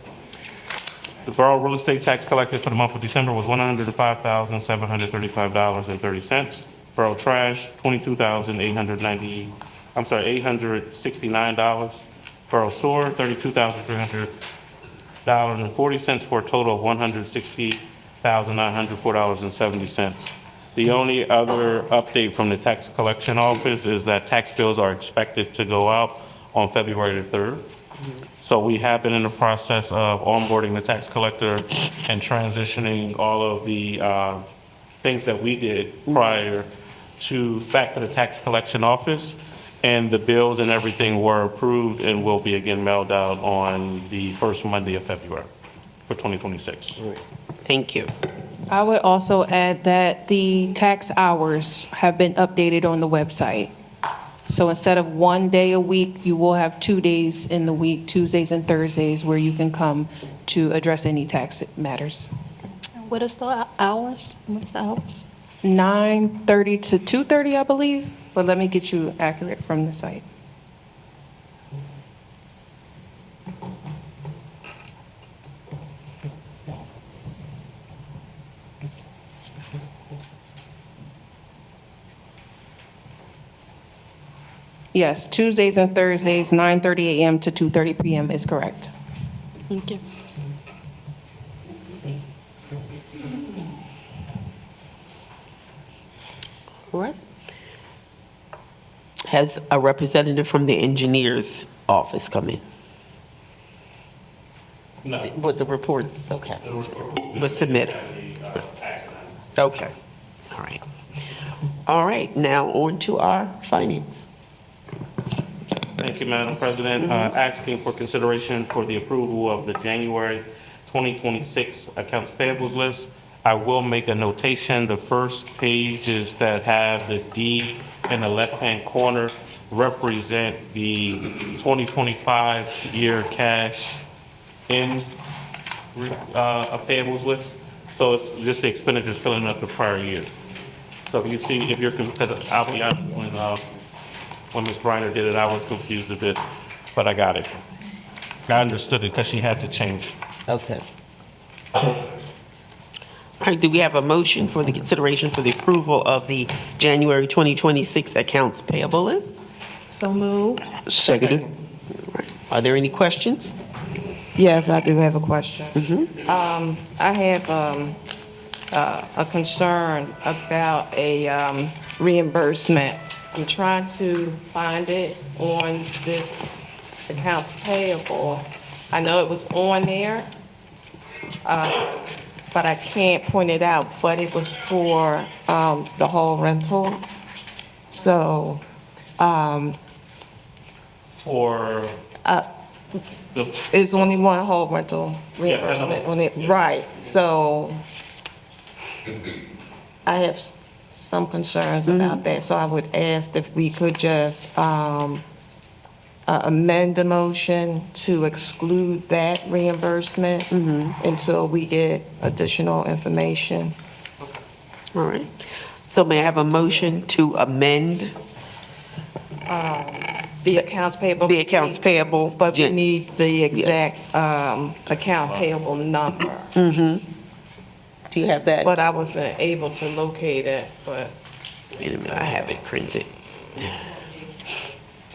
The borough real estate tax collected for the month of December was $105,735.30. Borough trash, $869. Borough sewer, $32,300.40 for a total of $160,904.70. The only other update from the tax collection office is that tax bills are expected to go out on February the 3rd. So we have been in the process of onboarding the tax collector and transitioning all of the things that we did prior back to the tax collection office. And the bills and everything were approved and will be again mailed out on the first Monday of February for 2026. Thank you. I would also add that the tax hours have been updated on the website. So instead of 1 day a week, you will have 2 days in the week, Tuesdays and Thursdays, where you can come to address any tax matters. What is the hours? What's the hours? 9:30 to 2:30, I believe, but let me get you accurate from the site. Yes, Tuesdays and Thursdays, 9:30 a.m. to 2:30 p.m. is correct. Thank you. All right. Has a representative from the engineer's office come in? No. Was the reports, okay. Was submitted? Okay. All right. All right, now on to our finance. Thank you, Madam President. Asking for consideration for the approval of the January 2026 accounts payables list. I will make a notation. The first pages that have the D in the left-hand corner represent the 2025 year cash in payables list. So it's just the expenditures filling up the prior year. So if you see, because I'll be honest, when Ms. Briner did it, I was confused a bit, but I got it. I understood it because she had to change it. Okay. All right, do we have a motion for the consideration for the approval of the January 2026 accounts payable list? So moved. Seconded. All right. Are there any questions? Yes, I do have a question. I have A concern about a reimbursement. I'm trying to find it on this accounts payable. I know it was on there, but I can't point it out, but it was for the hall rental. So, For it's only one hall rental Yes, I know. reimbursement on it, right? So I have some concerns about that, so I would ask if we could just amend the motion to exclude that reimbursement until we get additional information. All right. So may I have a motion to amend The accounts payable. the accounts payable? But we need the exact account payable number. Do you have that? But I wasn't able to locate it, but. Wait a minute, I have it printed.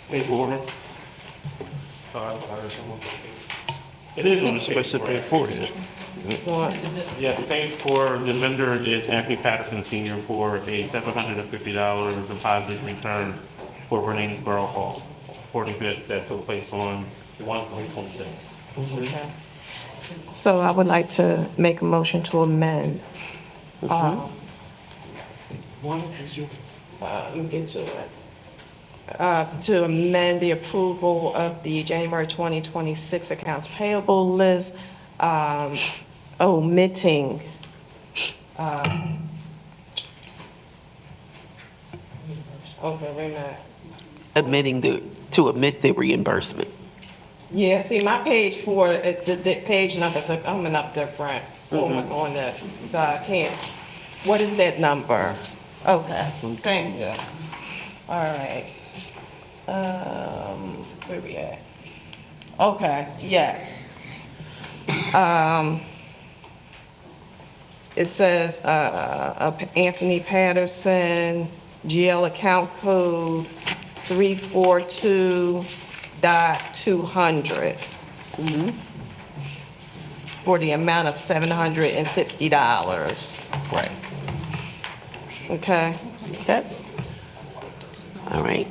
Page order. It is on the Supposed to pay for it. Yes, page 4, the vendor is Anthony Patterson Senior for a $750 deposit return for Yeadon Borough Hall for the bid that took place on 1/26. So I would like to make a motion to amend. Let me get to it. To amend the approval of the January 2026 accounts payable list, omitting, okay, wait a minute. To omit the reimbursement. Yeah, see, my page 4, the page numbers are coming up different on this, so I can't, what is that number? Okay, thank you. All right. Where we at? Okay, yes. It says, Anthony Patterson, GL account code 342.200. For the amount of $750. Right. Okay, that's, All right.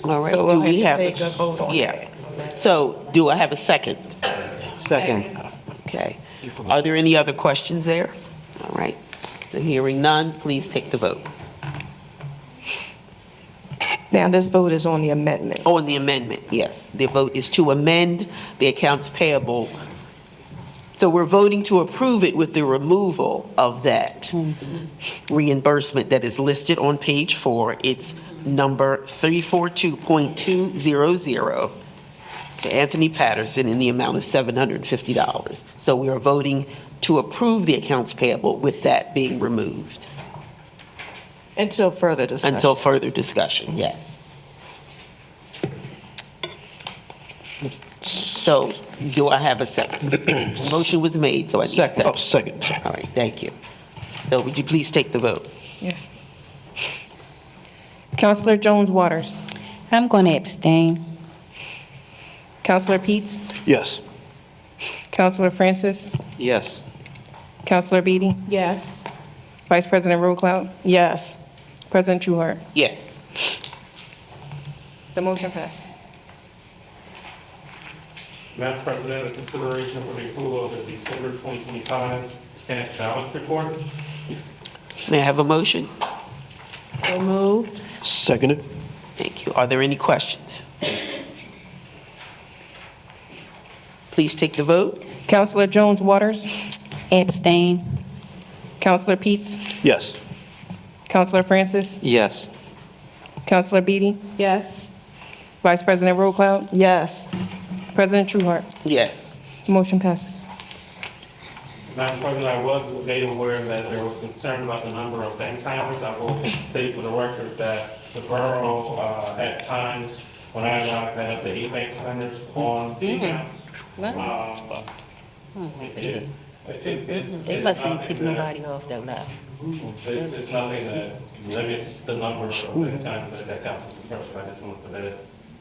All right, so we'll do we have have? to take a vote on Yeah. that. So do I have a second? Second. Okay. Are there any other questions there? All right. So hearing none, please take the vote. Now, this vote is on the amendment. Oh, and the amendment, yes. The vote is to amend the accounts payable. So we're voting to approve it with the removal of that reimbursement that is listed on page 4. It's number 342.200 to Anthony Patterson in the amount of $750. So we are voting to approve the accounts payable with that being removed. Until further discussion. Until further discussion, yes. So, do I have a second? Motion was made, so I need a second. Oh, second. All right, thank you. So would you please take the vote? Yes. Counselor Jones Waters. I'm going to abstain. Counselor Peets. Yes. Counselor Francis. Yes. Counselor Beatty. Yes. Vice President Rollcloud. Yes. President Trueheart. Yes. The motion passed. Madam President, a consideration for the approval of the December 2025 cash balance report. May I have a motion? So moved. Seconded. Thank you. Are there any questions? Please take the vote. Counselor Jones Waters. Abstain. Counselor Peets. Yes. Counselor Francis. Yes. Counselor Beatty. Yes. Vice President Rollcloud. Yes. President Trueheart. Yes. The motion passes. Madam President, I was made aware that there was concern about the number of bank signers. I will state for the record that the borough, at times, when I arrived, had up to 8 bank signers on the accounts. They mustn't keep nobody off their lap. It's nothing that limits the number of bank signers that council discretion. I just want to put that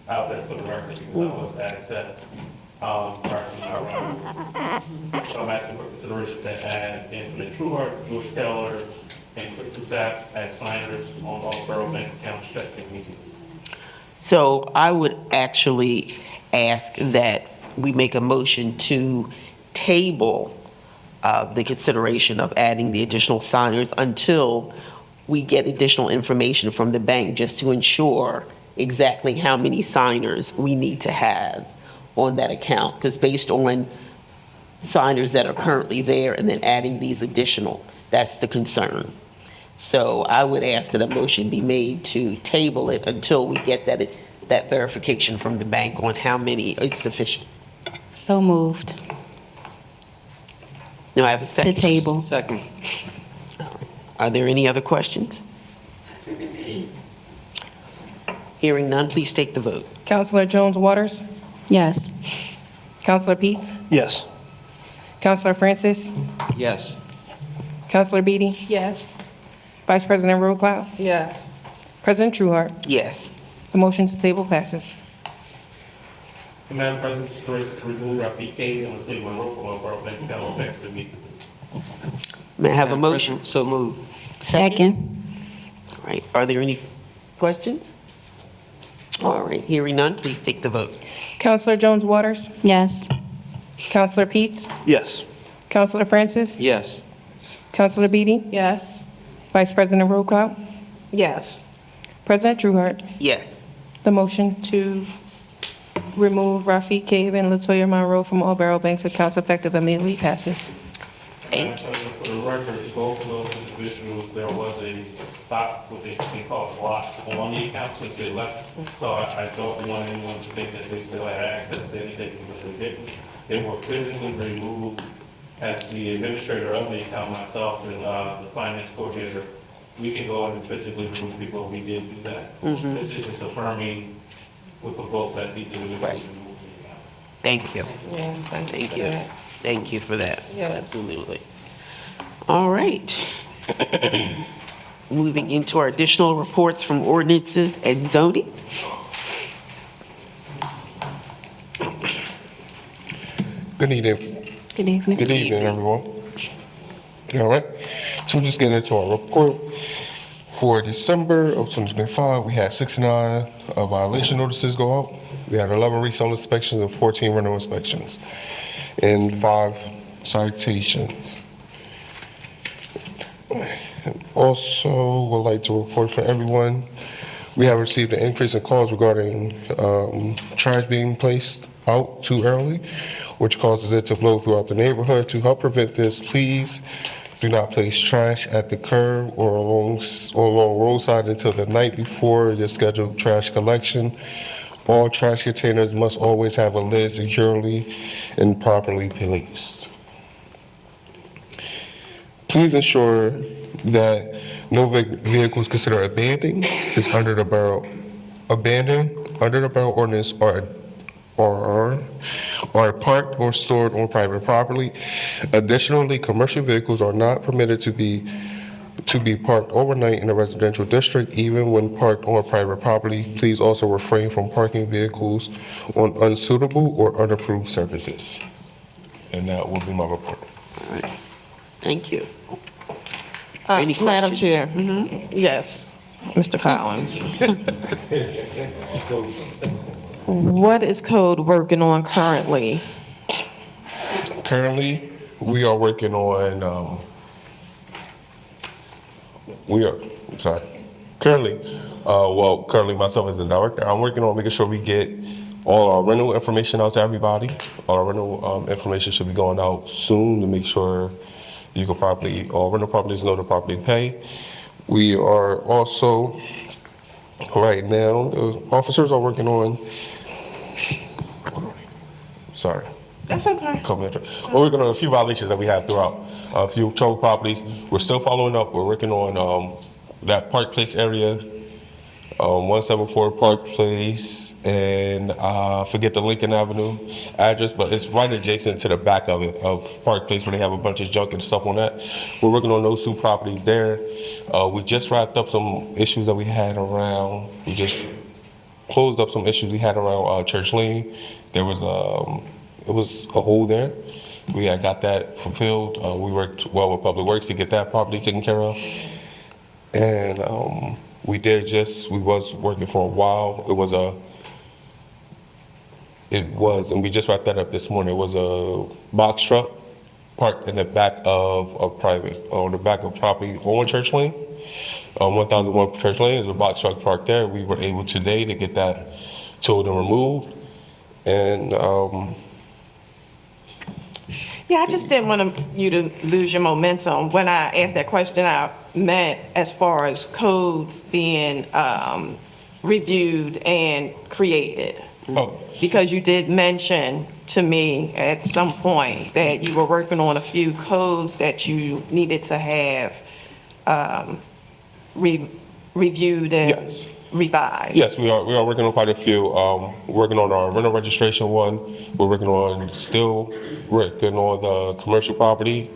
out there for the record because I was asked that prior to my arrival. So I'm asking for consideration to add Anthony Trueheart, George Taylor, and Crystal Sapp as signers on all borough bank accounts checking meetings. So I would actually ask that we make a motion to table the consideration of adding the additional signers until we get additional information from the bank, just to ensure exactly how many signers we need to have on that account. Because based on signers that are currently there and then adding these additional, that's the concern. So I would ask that a motion be made to table it until we get that verification from the bank on how many is sufficient. So moved. Now I have a second. To table. Second. Are there any other questions? Hearing none, please take the vote. Counselor Jones Waters. Yes. Counselor Peets. Yes. Counselor Francis. Yes. Counselor Beatty. Yes. Vice President Rollcloud. Yes. President Trueheart. Yes. The motion to table passes. Madam President, this is to remove Rafik K. on the Cleveland Road from Borough Bank account effective immediately. May I have a motion? So moved. Second. All right, are there any questions? All right, hearing none, please take the vote. Counselor Jones Waters? Yes. Counselor Peets? Yes. Counselor Francis? Yes. Counselor Beatty? Yes. Vice President Roquel? Yes. President Trueheart? Yes. The motion to remove Rafiq Cave and Latoya Monroe from all Borough Bank's accounts effective immediately passes. Madam President, for the record, both of those individuals, there was a stop, what they call a block on the account since they left. So I don't want anyone to think that they still had access to anything because they didn't. They were physically removed. As the administrator of the account, myself and the finance coordinator, we can go in and physically remove people. We did do that. This is just affirming with a vote that these individuals removed the account. Thank you. Yeah, Thank you. Thank you for that. Yeah. Absolutely. All right. Moving into our additional reports from ordinances and zoning. Good evening. Good evening. Good evening, everyone. All right. So we're just getting into our report. For December of 2025, we had 69 violation notices go out. We had 11 resale inspections and 14 rental inspections, and 5 citations. Also, would like to report for everyone, we have received an increase in calls regarding trash being placed out too early, which causes it to blow throughout the neighborhood. To help prevent this, please do not place trash at the curb or along roadside until the night before your scheduled trash collection. All trash containers must always have a lid securely and properly placed. Please ensure that no vehicles considered abandoned is under the borough ordinance are parked or stored on private property. Additionally, commercial vehicles are not permitted to be parked overnight in a residential district, even when parked on private property. Please also refrain from parking vehicles on unsuitable or unapproved surfaces. And that will be my report. All right. Thank you. Any Madam questions? Chair. Yes, Mr. Collins. What is code working on currently? Currently, we are working on, currently myself as the director, I'm working on making sure we get all our rental information out to everybody. All our rental information should be going out soon to make sure you can properly, all rental properties know to properly pay. We are also, right now, the officers are working on, sorry. That's okay. We're working on a few violations that we have throughout a few trouble properties. We're still following up. We're working on that Park Place area, 174 Park Place, and forget the Lincoln Avenue address, but it's right adjacent to the back of it, of Park Place, where they have a bunch of junk and stuff on that. We're working on those 2 properties there. We just wrapped up some issues that we had around, we just closed up some issues we had around Church Lane. There was it was a hole there. We had got that fulfilled. We worked well with Public Works to get that property taken care of. And we was working for a while. And we just wrapped that up this morning. It was a box truck parked in the back of a property on Church Lane. 1001 Church Lane, there's a box truck parked there. We were able today to get that towed and removed. And Yeah, I just didn't want you to lose your momentum. When I asked that question, I meant as far as codes being reviewed and created. Oh. Because you did mention to me at some point that you were working on a few codes that you needed to have reviewed and Yes. revised? Yes, we are working on quite a few. Working on our rental registration one. We're still working on the commercial property.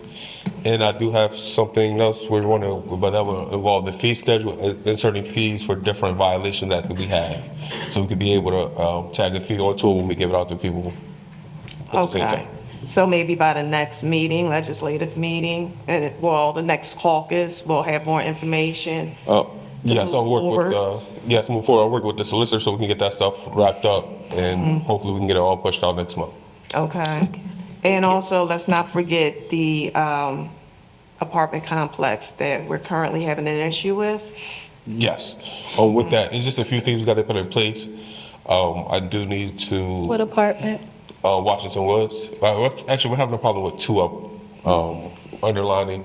And I do have something else but that will involve the fee schedule, inserting fees for different violations that we have. So we could be able to tag the fee onto it when we give it out to people at the same Okay. time. So maybe by the next meeting, legislative meeting, the next caucus, we'll have more information. Yes, I'll work Move with, move forward. I'll work with the solicitor so we can get that stuff wrapped up and hopefully we can get it all pushed out next month. Okay. And also, let's not forget the apartment complex that we're currently having an issue with. Yes. With that, it's just a few things we got to put in place. I do need to. What apartment? Washington Woods. Actually, we're having a problem with two of them. Underlining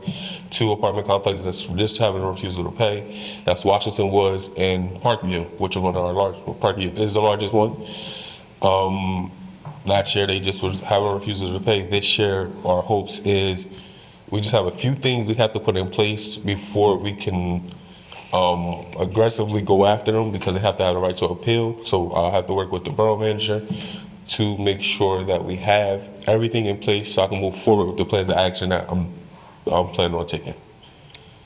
two apartment complexes that's just having a refusal to pay. That's Washington Woods and Parkview, which is one of our Parkview is the largest one. Last year they just was having a refusal to pay. This year our hopes is we just have a few things we have to put in place before we can aggressively go after them because they have to have the right to appeal. So I'll have to work with the borough manager to make sure that we have everything in place so I can move forward with the plans of action that I'm planning on taking.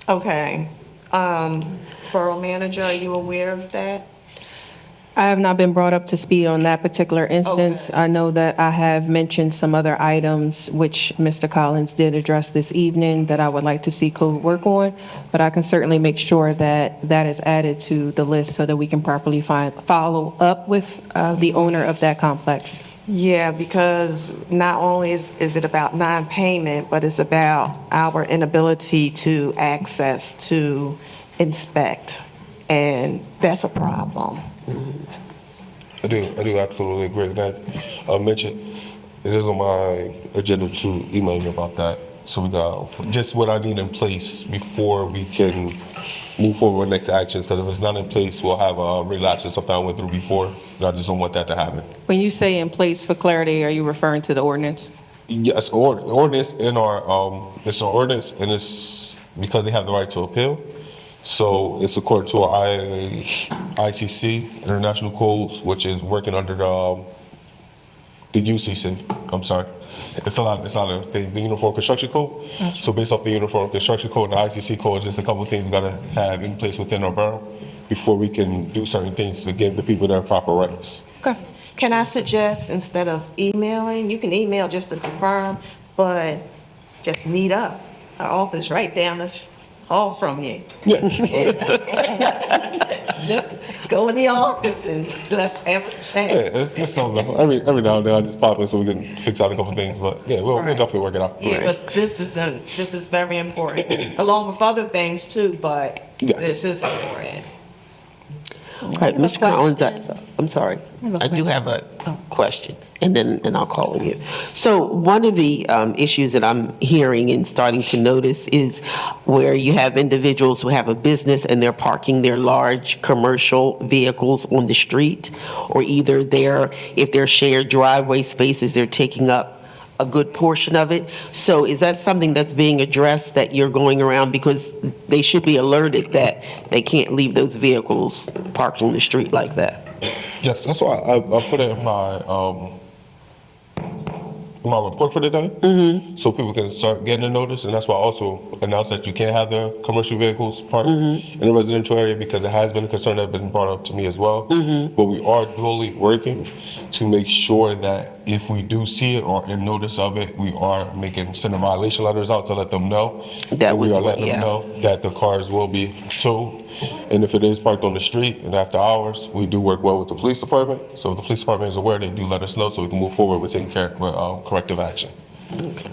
Okay. Borough manager, are you aware of that? I have not been brought up to speed on that particular instance. Okay. I know that I have mentioned some other items which Mr. Collins did address this evening that I would like to see code work on, but I can certainly make sure that that is added to the list so that we can properly follow up with the owner of that complex. Yeah, because not only is it about non-payment, but it's about our inability to access to inspect, and that's a problem. I do absolutely agree with that. I mentioned it is on my agenda to email you about that. So we got just what I need in place before we can move forward with next actions. Because if it's not in place, we'll have a relapse of something I went through before. And I just don't want that to happen. When you say in place for clarity, are you referring to the ordinance? Yes, ordinance in our it's an ordinance, and it's because they have the right to appeal. So it's according to our ICC, International Codes, which is working under the UCC. I'm sorry. It's a lot of things. The Uniform Construction Code. Gotcha. So based off the Uniform Construction Code and the ICC code, just a couple of things we gotta have in place within our borough before we can do certain things to give the people their proper rights. Okay. Can I suggest instead of emailing, you can email just to confirm, but just meet up. Our office right down this hall from you. Yeah. Just go in the office and let's have a chat. Yeah, it's something. Every now and then I just pop in so we can fix out a couple things. But yeah, we'll definitely work it out. Yeah, but this is very important, along with other things too, but this is important. All right, Mr. Collins, I'm sorry. I do have a question, and then I'll call on you. So one of the issues that I'm hearing and starting to notice is where you have individuals who have a business and they're parking their large commercial vehicles on the street, or either if they're shared driveway spaces, they're taking up a good portion of it. So is that something that's being addressed, that you're going around, because they should be alerted that they can't leave those vehicles parked on the street like that? Yes, that's why I put it in my report for the day, so people can start getting a notice. And that's why I also announced that you can't have the commercial vehicles parked in the residential area, because it has been a concern that has been brought up to me as well. But we are duly working to make sure that if we do see it or in notice of it, we are sending violation letters out to let them know. We are letting them know that the cars will be towed. And if it is parked on the street and after hours, we do work well with the police department. So if the police department is aware, they do let us know so we can move forward with taking care of corrective action. Okay.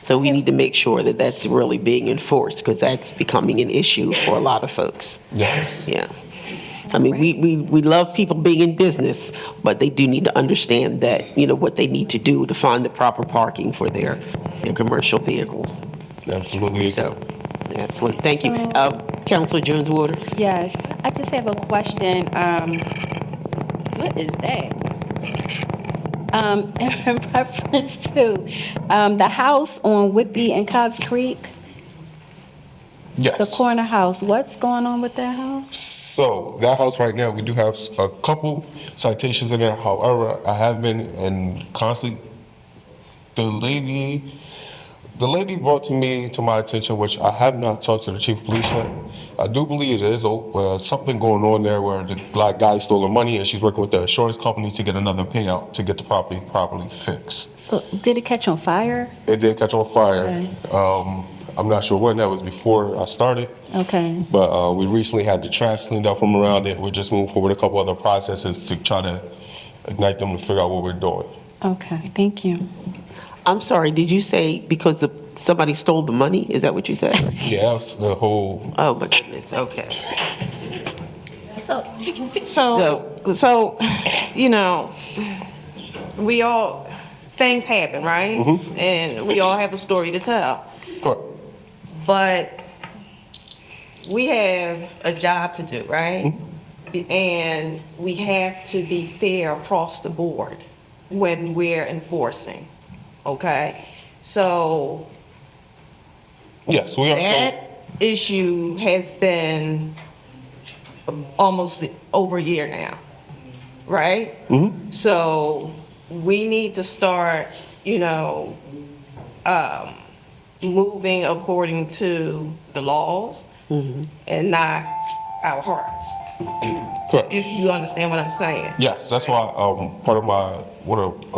So we need to make sure that that's really being enforced, because that's becoming an issue for a lot of folks. Yes. Yeah. I mean, we love people being in business, but they do need to understand that, what they need to do to find the proper parking for their commercial vehicles. Absolutely. So, excellent. Thank you. Councilor Jones Waters? Yes, I just have a question. What is that? In reference to the house on Whitby and Cobbs Creek. Yes. The corner house, what's going on with that house? So that house right now, we do have a couple citations in there. However, I have been in constant, the lady brought to my attention, which I have not talked to the chief of police yet. I do believe there is something going on there where the black guy stole her money and she's working with the insurance company to get another payout to get the property properly fixed. So did it catch on fire? It did catch on fire. Okay. I'm not sure when, that was before I started. Okay. But we recently had the trash cleaned up from around it. We're just moving forward a couple other processes to try to ignite them to figure out what we're doing. Okay, thank you. I'm sorry, did you say because somebody stole the money? Is that what you said? Yeah, that's the whole. Oh, my goodness, okay. So, you know, things happen, right? Mm-hmm. And we all have a story to tell. Correct. But we have a job to do, right? Mm-hmm. And we have to be fair across the board when we're enforcing, okay? So Yes, we are. that issue has been almost over a year now, right? Mm-hmm. So we need to start, moving according to the laws and not our hearts. Correct. If you understand what I'm saying. Yes, that's why a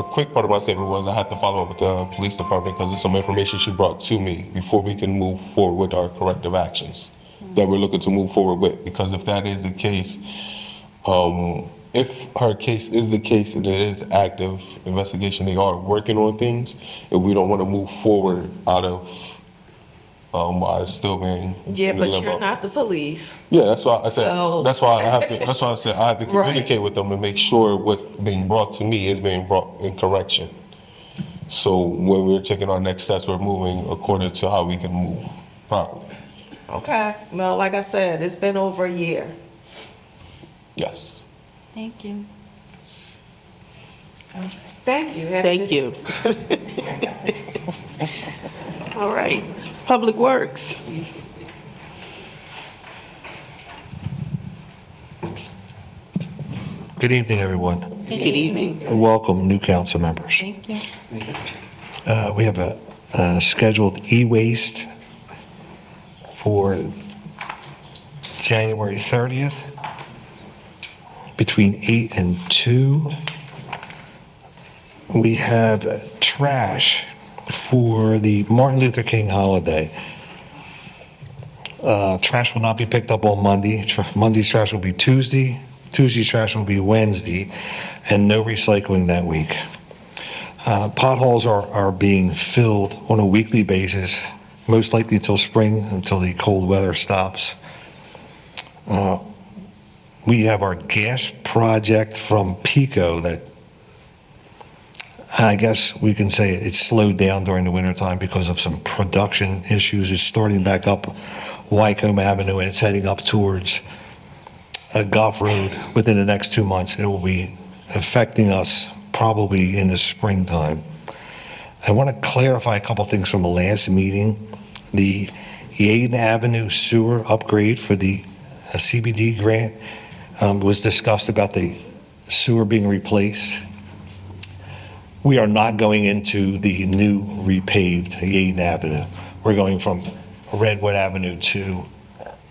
quick part of my statement was I had to follow up with the police department because there's some information she brought to me before we can move forward with our corrective actions that we're looking to move forward with. Because if that is the case, if her case is the case and it is active investigation, they are working on things, and we don't want to move forward out of while it's still being Yeah, in but limbo. you're not the police. Yeah, that's why I said. So- That's why I said I have to Right. communicate with them and make sure what's being brought to me is being brought in correction. So when we're taking our next steps, we're moving according to how we can move properly. Okay, well, like I said, it's been over a year. Yes. Thank you. Thank you. Thank you. All right, Public Works. Good evening, everyone. Good evening. And welcome, new council members. Thank you. We have a scheduled e-waste for January 30th between 8 and 2. We have trash for the Martin Luther King holiday. Trash will not be picked up on Monday. Monday's trash will be Tuesday. Tuesday's trash will be Wednesday, and no recycling that week. Potholes are being filled on a weekly basis, most likely until spring, until the cold weather stops. We have our gas project from Pico that I guess we can say it slowed down during the wintertime because of some production issues. It's starting back up Wycombe Avenue and it's heading up towards Goff Road within the next 2 months. It will be affecting us probably in the springtime. I want to clarify a couple things from the last meeting. The Yeadon Avenue sewer upgrade for the CBD grant was discussed about the sewer being replaced. We are not going into the new repaved Yeadon Avenue. We're going from Redwood Avenue to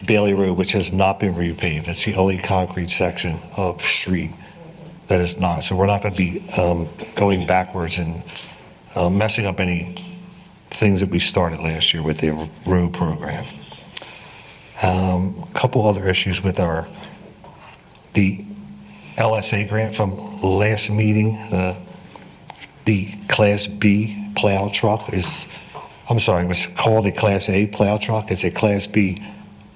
Bailey Road, which has not been repaved. It's the only concrete section of street that is not. So we're not going to be going backwards and messing up any things that we started last year with the road program. A couple other issues with the LSA grant from last meeting. The Class B plow truck it was called a Class A plow truck. It's a Class B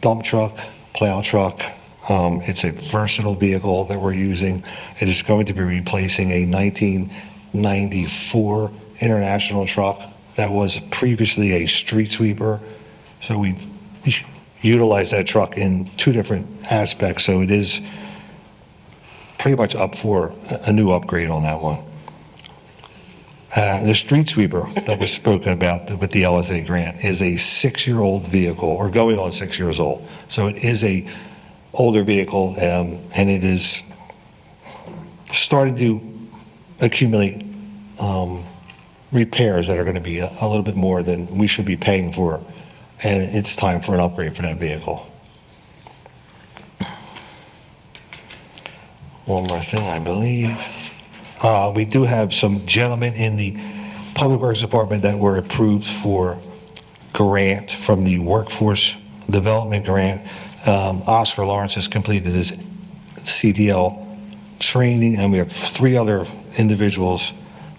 dump truck, plow truck. It's a versatile vehicle that we're using. It is going to be replacing a 1994 International truck that was previously a street sweeper. So we utilized that truck in 2 different aspects. So it is pretty much up for a new upgrade on that one. The street sweeper that was spoken about with the LSA grant is a 6-year-old vehicle, or going on 6 years old. So it is a older vehicle, and it is starting to accumulate repairs that are going to be a little bit more than we should be paying for, and it's time for an upgrade for that vehicle. One more thing, I believe. We do have some gentlemen in the Public Works Department that were approved for grant from the Workforce Development Grant. Oscar Lawrence has completed his CDL training, and we have 3 other individuals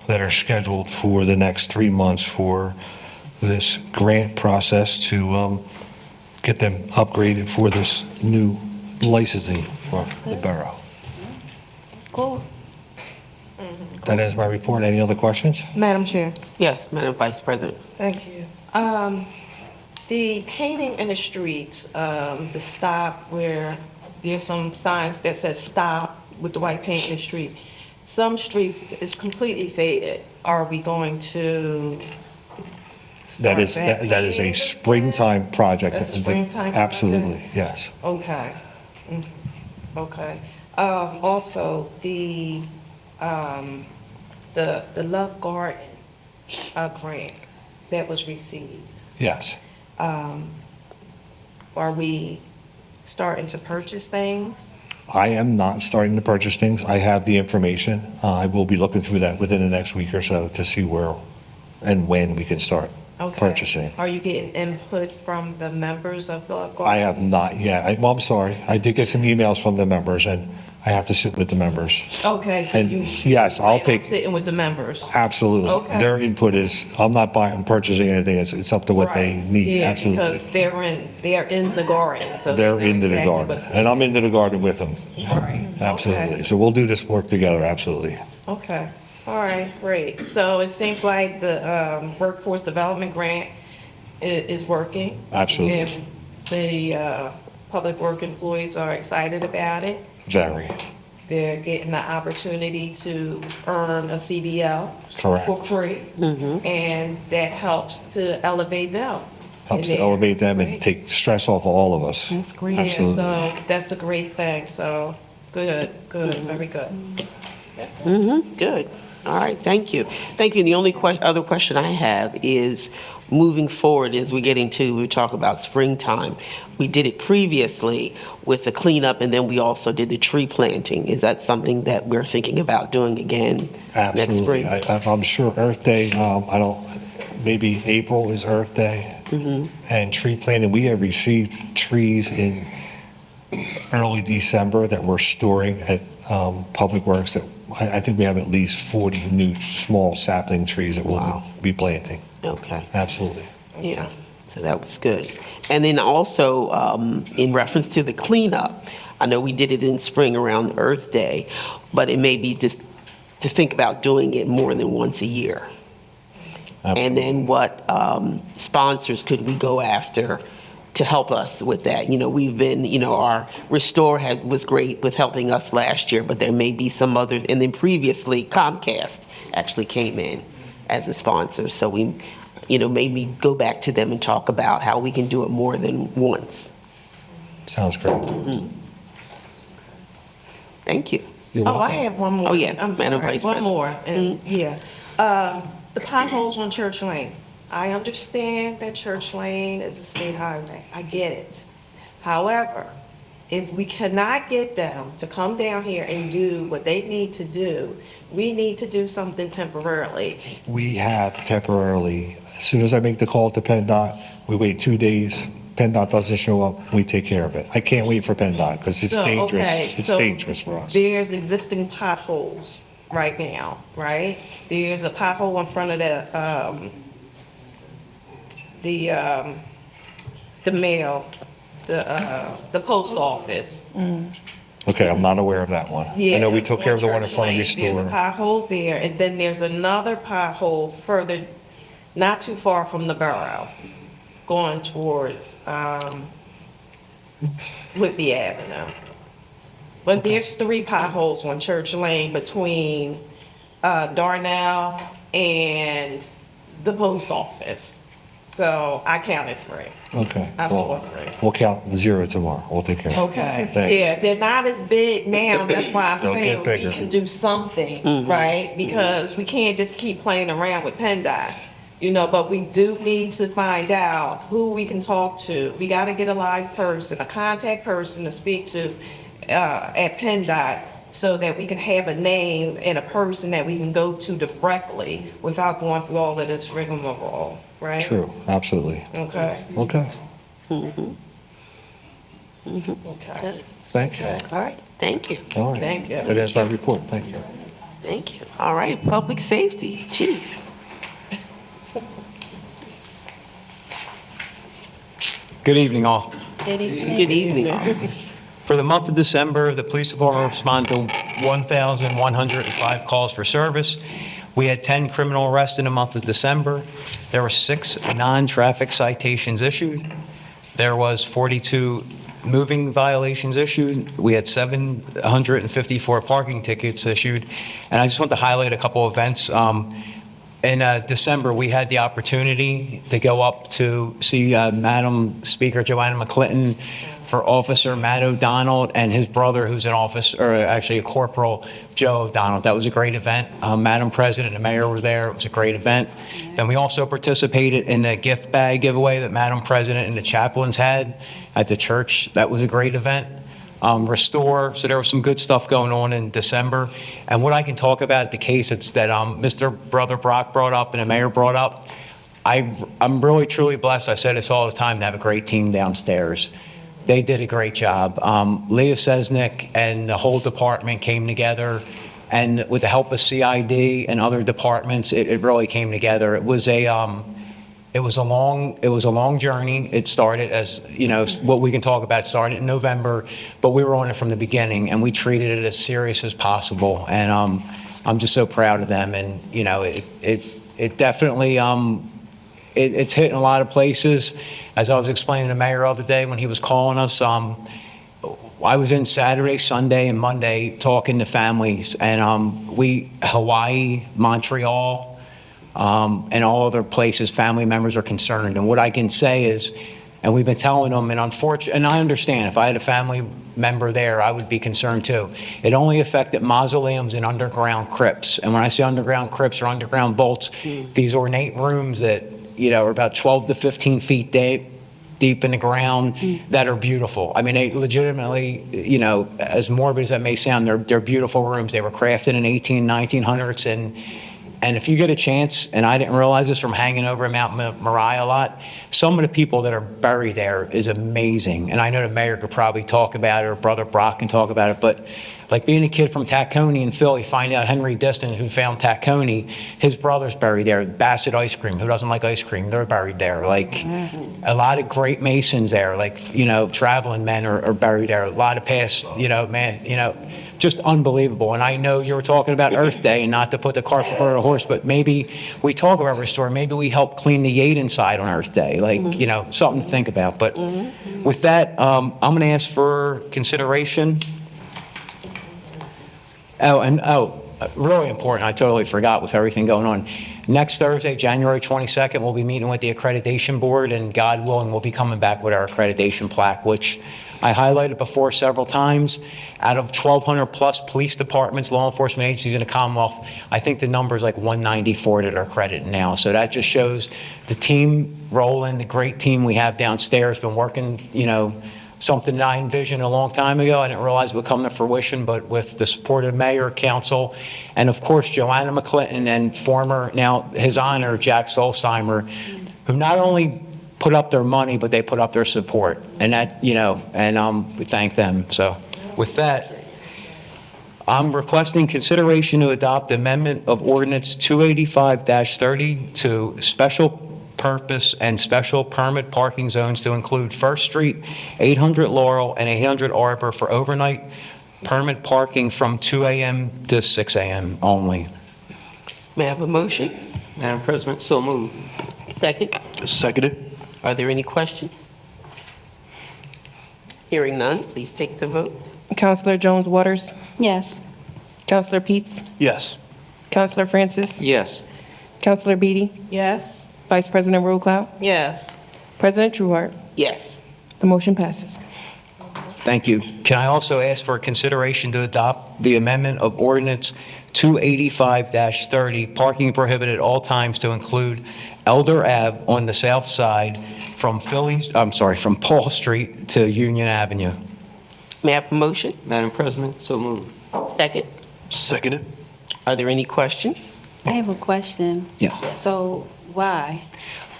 that are scheduled for the next 3 months for this grant process to get them upgraded for this new licensing for the borough. Cool. That is my report. Any other questions? Madam Chair. Yes, Madam Vice President. Thank you. The painting in the streets, the stop where there's some signs that says stop with the white paint in the street. Some streets is completely faded. Are we going to? That is a springtime project. That's a springtime Absolutely, yes. Okay. Okay. Also, the Love Garden grant that was received. Yes. Are we starting to purchase things? I am not starting to purchase things. I have the information. I will be looking through that within the next week or so to see where and when we can start purchasing. Are you getting input from the members of Love Garden? I have not yet. Well, I'm sorry. I did get some emails from the members, and I have to sit with the members. Okay, so And you. yes, I'll take, Sitting with the members. absolutely. Okay. Their input is, I'm not buying, purchasing anything. It's up to what they need, Yeah, absolutely. because they're in the garden, so. They're they know into the exactly garden, what's- and I'm into the garden with them. Right. Absolutely. Okay. So we'll do this work together, absolutely. Okay, all right, great. So it seems like the Workforce Development Grant is working. Absolutely. And the public work employees are excited about it. Very. They're getting the opportunity to earn a CDL. Correct. For free. And that helps to elevate them. Helps to elevate them and take stress off of all of us. That's great. Absolutely. So that's a great thing, so good, very good. Good. All right, thank you. Thank you. And the only other question I have is, moving forward, as we talk about springtime, we did it previously with the cleanup, and then we also did the tree planting. Is that something that we're thinking about doing again next Absolutely. spring? I'm sure Earth Day, maybe April is Earth Day. And tree planting, we have received trees in early December that we're storing at Public Works that I think we have at least 40 new small sapling trees that we'll be planting. Okay. Absolutely. Yeah, so that was good. And then also, in reference to the cleanup, I know we did it in spring around Earth Day, but it may be just to think about doing it more than once a year. And then what sponsors could we go after to help us with that? We've been, our Restore was great with helping us last year, but there may be some others. And then previously, Comcast actually came in as a sponsor. So we, maybe go back to them and talk about how we can do it more than once. Sounds great. Thank you. I have one more. Oh, yes, I'm Madam sorry, Vice one President. more, yeah. The potholes on Church Lane. I understand that Church Lane is a state highway. I get it. However, if we cannot get them to come down here and do what they need to do, we need to do something temporarily. We have temporarily, as soon as I make the call to PennDOT, we wait 2 days. PennDOT doesn't show up, we take care of it. I can't wait for PennDOT because it's dangerous. It's dangerous for us. There's existing potholes right now, right? There's a pothole in front of the mail, the post office. Okay, I'm not aware of that one. I know we took care of the one in front of There's a Restore. pothole there, and then there's another pothole further, not too far from the borough, going towards Whitby Avenue. But there's 3 potholes on Church Lane between Darnell and the post office. So I counted 3. Okay. I saw 3. We'll count 0 tomorrow. We'll take care of it. Okay. Thank you. Yeah, they're not as big now. That's why I'm They'll saying get we bigger. can do something, Mhm. right? Because we can't just keep playing around with PennDOT, but we do need to find out who we can talk to. We got to get a live person, a contact person to speak to at PennDOT so that we can have a name and a person that we can go to directly without going through all of this rigmarole, right? True, absolutely. Okay. Okay, Mhm. Mhm. Okay. thank you. All right, thank you. All right. Thank you. That is my report, thank you. Thank you. All right, public safety, chief. Good evening, all. Good evening. For the month of December, the police department responded to 1,105 calls for service. We had 10 criminal arrests in the month of December. There were 6 non-traffic citations issued. There was 42 moving violations issued. We had 754 parking tickets issued. And I just want to highlight a couple events. In December, we had the opportunity to go up to see Madam Speaker Joanna McClinton for Officer Matt O'Donnell and his brother, who's an officer, or actually a Corporal Joe O'Donnell. That was a great event. Madam President and the Mayor were there. It was a great event. Then we also participated in the gift bag giveaway that Madam President and the chaplains had at the church. That was a great event. Restore, so there was some good stuff going on in December. And what I can talk about, the case it's that Mr. Brother Brock brought up and the mayor brought up, I'm really truly blessed. I say this all the time, to have a great team downstairs. They did a great job. Leah Sesnick and the whole department came together, and with the help of CID and other departments, it really came together. It was a long journey. It started as, what we can talk about, started in November, but we were on it from the beginning, and we treated it as serious as possible. And I'm just so proud of them. And, it definitely, it's hitting a lot of places. As I was explaining to the mayor the other day when he was calling us, I was in Saturday, Sunday, and Monday talking to families, and Hawaii, Montreal, and all other places, family members are concerned. And what I can say is, and we've been telling them, and I understand, if I had a family member there, I would be concerned too. It only affected mausoleums and underground crypts. And when I say underground crypts or underground vaults, these ornate rooms that, are about 12 to 15 feet deep in the ground that are beautiful. I mean, they legitimately, as morbid as that may sound, they're beautiful rooms. They were crafted in 1900s, and if you get a chance, and I didn't realize this from hanging over Mount Moriah a lot, some of the people that are buried there is amazing. And I know the mayor could probably talk about it, or Brother Brock can talk about it, but like being a kid from Tacony in Philly, find out Henry Diston, who found Tacony, his brother's buried there. Bassett Ice Cream, who doesn't like ice cream, they're buried there. Like a lot of great Masons there, like, traveling men are buried there. A lot of past, just unbelievable. And I know you were talking about Earth Day, and not to put the cart before the horse, but maybe we talk about Restore, maybe we help clean the Yeadon side on Earth Day, like, something to think about. But with that, I'm going to ask for consideration. Really important, I totally forgot with everything going on. Next Thursday, January 22nd, we'll be meeting with the accreditation board, and God willing, we'll be coming back with our accreditation plaque, which I highlighted before several times. Out of 1,200 plus police departments, law enforcement agencies in the Commonwealth, I think the number is like 194 that are accredited now. So that just shows the team rolling, the great team we have downstairs, been working, something that I envisioned a long time ago. I didn't realize it would come to fruition, but with the support of the mayor, council, and of course, Joanna McClinton and former, now his honor, Jack Solsheimer, who not only put up their money, but they put up their support. And that, we thank them. So with that, I'm requesting consideration to adopt the amendment of ordinance 285-30 to special purpose and special permit parking zones to include First Street, 800 Laurel, and 800 Arbor for overnight permit parking from 2 a.m. to 6 a.m. only. May I have a motion? Madam President, so moved. Second? Seconded. Are there any questions? Hearing none, please take the vote. Councilor Jones Waters, Yes. Councilor Peets, Yes. Councilor Francis, Yes. Counselor Beatty? Yes. Vice President Rollcloud? Yes. President Trueheart? Yes. The motion passes. Thank you. Can I also ask for consideration to adopt the amendment of ordinance 285-30, parking prohibited at all times to include Elder Ave on the south side from from Paul Street to Union Avenue? May I have a motion? Madam President, so moved. Second. Seconded. Are there any questions? I have a question. Yeah. So why?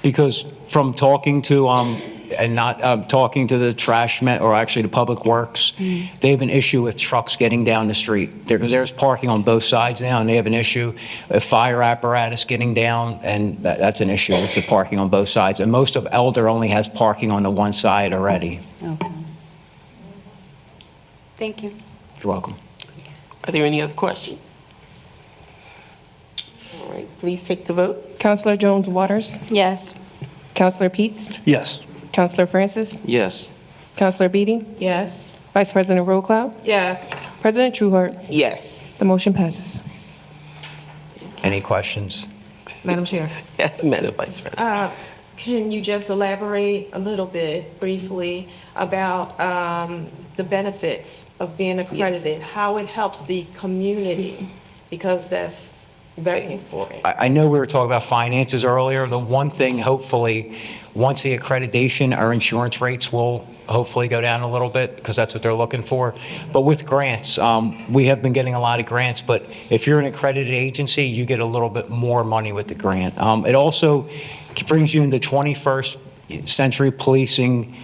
Because from talking to, and not talking to the trash men, or actually the Public Works, they have an issue with trucks getting down the street. There's parking on both sides now, and they have an issue with fire apparatus getting down, and that's an issue with the parking on both sides. And most of Elder only has parking on the one side already. Okay. Thank you. You're welcome. Are there any other questions? All right, please take the vote. Counselor Jones Waters? Yes. Counselor Peets? Yes. Counselor Francis? Yes. Counselor Beatty? Yes. Vice President Rollcloud? Yes. President Trueheart? Yes. The motion passes. Any questions? Madam Chair. Yes, Madam Vice President. Can you just elaborate a little bit briefly about the benefits of being accredited, how it helps the community? Because that's very important. I know we were talking about finances earlier. The one thing, hopefully, once the accreditation, our insurance rates will hopefully go down a little bit, because that's what they're looking for. But with grants, we have been getting a lot of grants, but if you're an accredited agency, you get a little bit more money with the grant. It also brings you into 21st century policing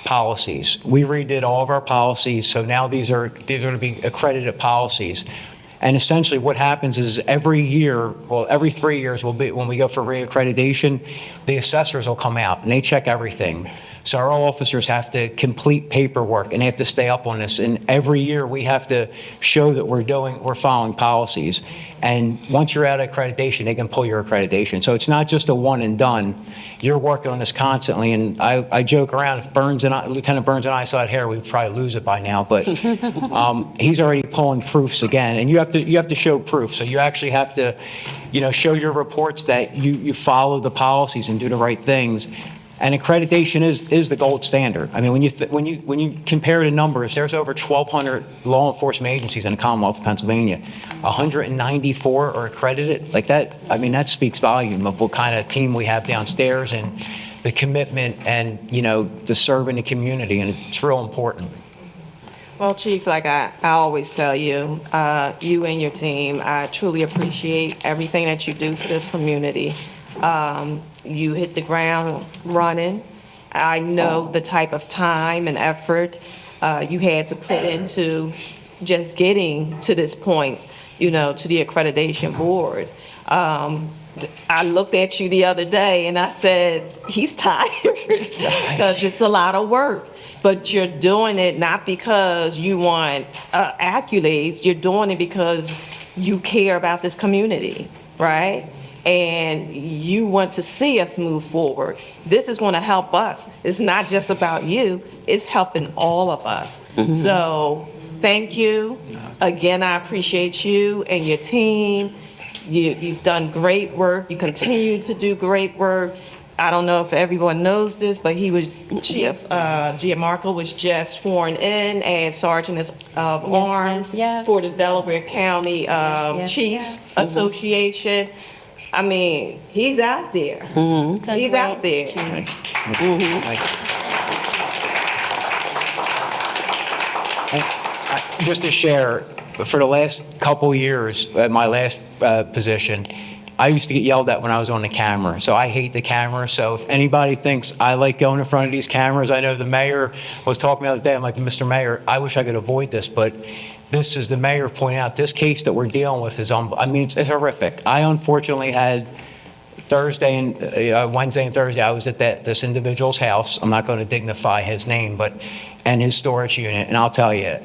policies. We redid all of our policies, so now they're going to be accredited policies. And essentially what happens is every 3 years when we go for reaccreditation, the assessors will come out and they check everything. So our officers have to complete paperwork and they have to stay up on this. And every year we have to show that we're following policies. And once you're out of accreditation, they can pull your accreditation. So it's not just a one and done. You're working on this constantly. And I joke around, if Lieutenant Burns and I saw it here, we'd probably lose it by now. But he's already pulling proofs again. And you have to show proof. So you actually have to, show your reports that you follow the policies and do the right things. And accreditation is the gold standard. I mean, when you compare the numbers, there's over 1,200 law enforcement agencies in the Commonwealth of Pennsylvania. 194 are accredited. Like that, I mean, that speaks volume of what kind of team we have downstairs and the commitment and, to serve in the community, and it's real important. Well, Chief, like I always tell you, you and your team, I truly appreciate everything that you do for this community. You hit the ground running. I know the type of time and effort you had to put into just getting to this point, to the accreditation board. I looked at you the other day and I said, he's tired because it's a lot of work. But you're doing it not because you want accolades. You're doing it because you care about this community, right? And you want to see us move forward. This is going to help us. It's not just about you. It's helping all of us. Mm-hmm. So thank you. Again, I appreciate you and your team. You've done great work. You continue to do great work. I don't know if everyone knows this, but Gianmarco was just sworn in as Sergeant of Arms for the Delaware County Chiefs Association. I mean, he's out there. Mm-hmm. He's out there. Mm-hmm. Just to share, for the last couple years, at my last position, I used to get yelled at when I was on the camera. So I hate the camera. So if anybody thinks I like going in front of these cameras, I know the mayor was talking the other day. I'm like, Mr. Mayor, I wish I could avoid this, but this is the mayor pointing out, this case that we're dealing with is, it's horrific. I unfortunately had Wednesday and Thursday, I was at this individual's house. I'm not going to dignify his name, and his storage unit. And I'll tell you,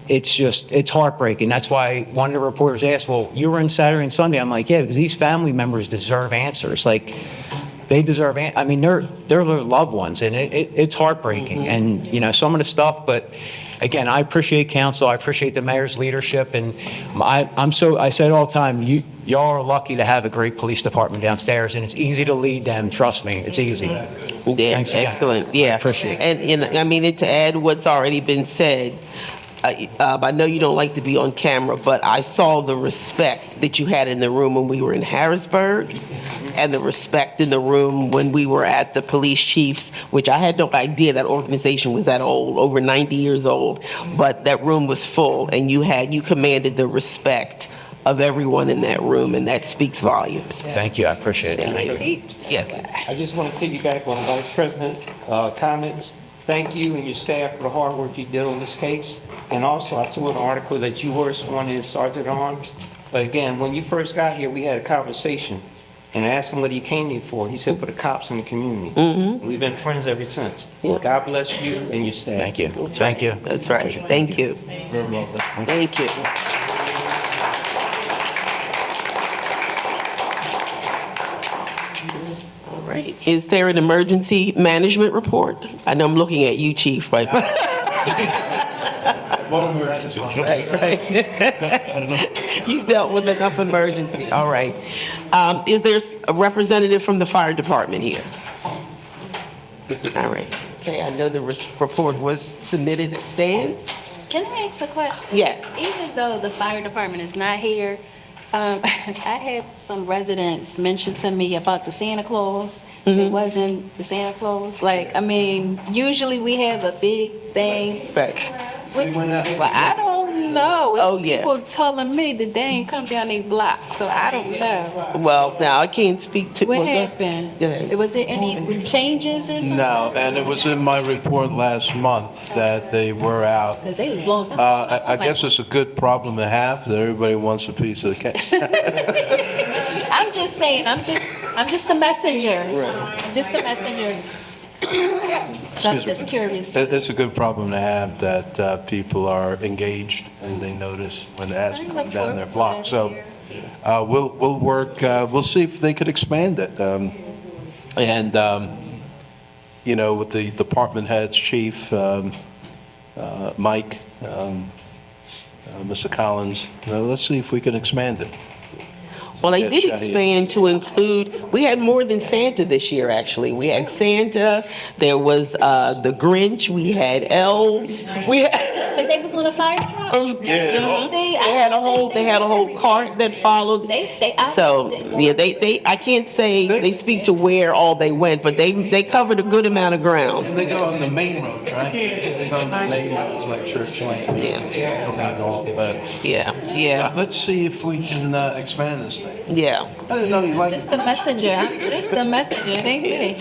it's heartbreaking. That's why one of the reporters asked, well, you were in Saturday and Sunday. I'm like, yeah, because these family members deserve answers. Like, they deserve, I mean, they're their loved ones, and it's heartbreaking. And, you know, some of the stuff, but again, I appreciate council, I appreciate the mayor's leadership, and I say it all the time, y'all are lucky to have a great police department downstairs, and it's easy to lead them, trust me, it's easy. Yeah, Thanks again. excellent, yeah. Appreciate it. And, you know, I mean, to add what's already been said, I know you don't like to be on camera, but I saw the respect that you had in the room when we were in Harrisburg, and the respect in the room when we were at the police chiefs, which I had no idea that organization was that old, over 90 years old, but that room was full, and you commanded the respect of everyone in that room, and that speaks volumes. Thank you, I appreciate it. Thank you. Yes. I just want to piggyback on the Vice President's comments. Thank you and your staff for the hard work you did on this case. And also, I saw an article that you were sworn in Sergeant at Arms. But again, when you first got here, we had a conversation, and I asked him what he came here for. He said for the cops in the community. We've been friends ever since. God bless you and your staff. Thank you. Thank you. That's right. Thank you. Thank you. All right. Is there an emergency management report? I know I'm looking at you, Chief, right? Right. You dealt with enough emergency. All right. Is there a representative from the fire department here? All right. Okay, I know the report was submitted. It stands. Can I ask a question? Yes. Even though the fire department is not here, I had some residents mention to me about the Santa Claus. It wasn't the Santa Claus. Like, I mean, usually we have a big thing. Right. But I don't know. Oh, yeah. People telling me that they ain't come down their block, so I don't know. Well, now I can't speak to. What happened? Go ahead. Was there any changes or something? No, and it was in my report last month that they were out. 'Cause they was blowing up. I guess it's a good problem to have, that everybody wants a piece of the cake. I'm just saying, I'm just a messenger. I'm just a messenger. So I'm just curious. It's a good problem to have, that people are engaged and they notice when it has come down their block. So we'll work, we'll see if they could expand it. You know, with the department heads, Chief, Mike, Mr. Collins, let's see if we can expand it. Well, they did expand to include, we had more than Santa this year, actually. We had Santa, there was the Grinch, we had elves, we had... But they was on a fire truck? Yeah. See, They had a whole cart that followed. So, yeah, they I can't say they speak to where all they went, but they covered a good amount of ground. They go on the main roads, right? They go on the main roads like Church Lane. Yeah. Let's see if we can expand this thing. Yeah. I didn't know you liked Just the messenger. Just the messenger. It ain't me.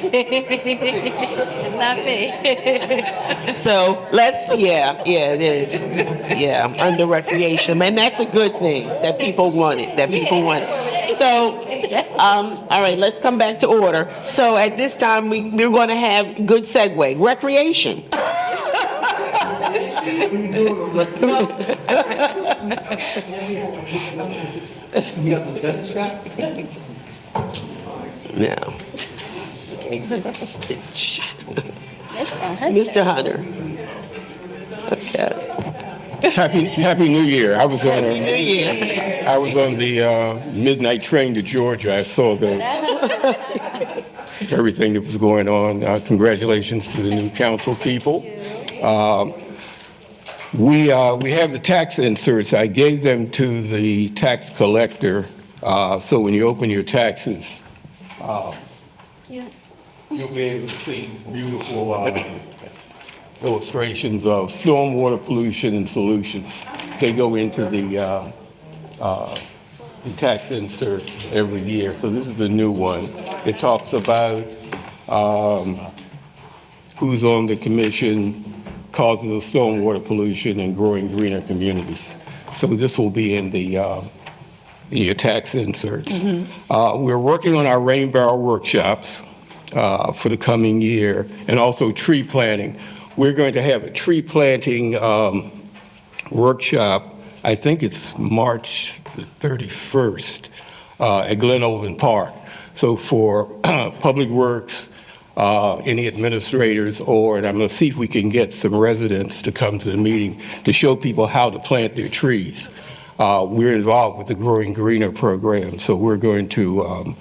It's not me. So it is. Yeah, under recreation, and that's a good thing that people want it. So, all right, let's come back to order. So at this time, we're going to have good segue, recreation. No. Mr. Hunter. Okay. Happy New Year. I was on Happy New Year. I was on the midnight train to Georgia. I saw everything that was going on. Congratulations to the new council people. We have the tax inserts. I gave them to the tax collector, so when you open your taxes, you'll be able to see these beautiful illustrations of stormwater pollution and solutions. They go into the tax inserts every year. So this is the new one. It talks about who's on the commission, causes of stormwater pollution, and growing greener communities. So this will be in your tax inserts. We're working on our rain barrel workshops for the coming year, and also tree planting. We're going to have a tree planting workshop, I think it's March the 31st, at Glen Olin Park. So for Public Works, any administrators, and I'm going to see if we can get some residents to come to the meeting to show people how to plant their trees. We're involved with the Growing Greener program, so we're going to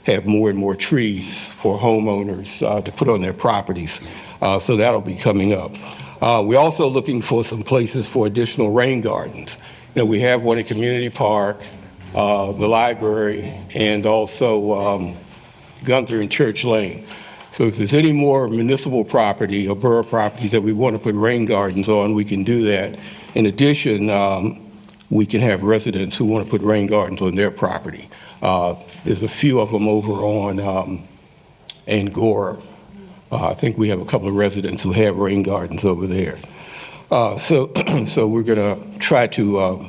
have more and more trees for homeowners to put on their properties. So that'll be coming up. We're also looking for some places for additional rain gardens. You know, we have one at Community Park, the library, and also Gunther and Church Lane. So if there's any more municipal property or borough properties that we want to put rain gardens on, we can do that. In addition, we can have residents who want to put rain gardens on their property. There's a few of them over on Angora. I think we have a couple of residents who have rain gardens over there. So we're going to try to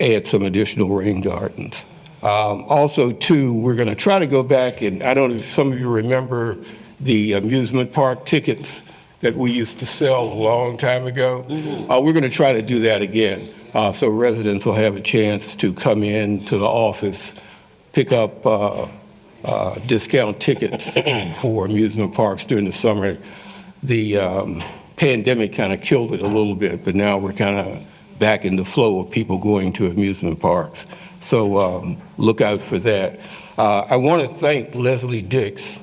add some additional rain gardens. Also, too, we're going to try to go back, and I don't know if some of you remember the amusement park tickets that we used to sell a long time ago. We're going to try to do that again. So residents will have a chance to come in to the office, pick up discount tickets for amusement parks during the summer. The pandemic kind of killed it a little bit, but now we're kind of back in the flow of people going to amusement parks. So look out for that. I want to thank Leslie Dix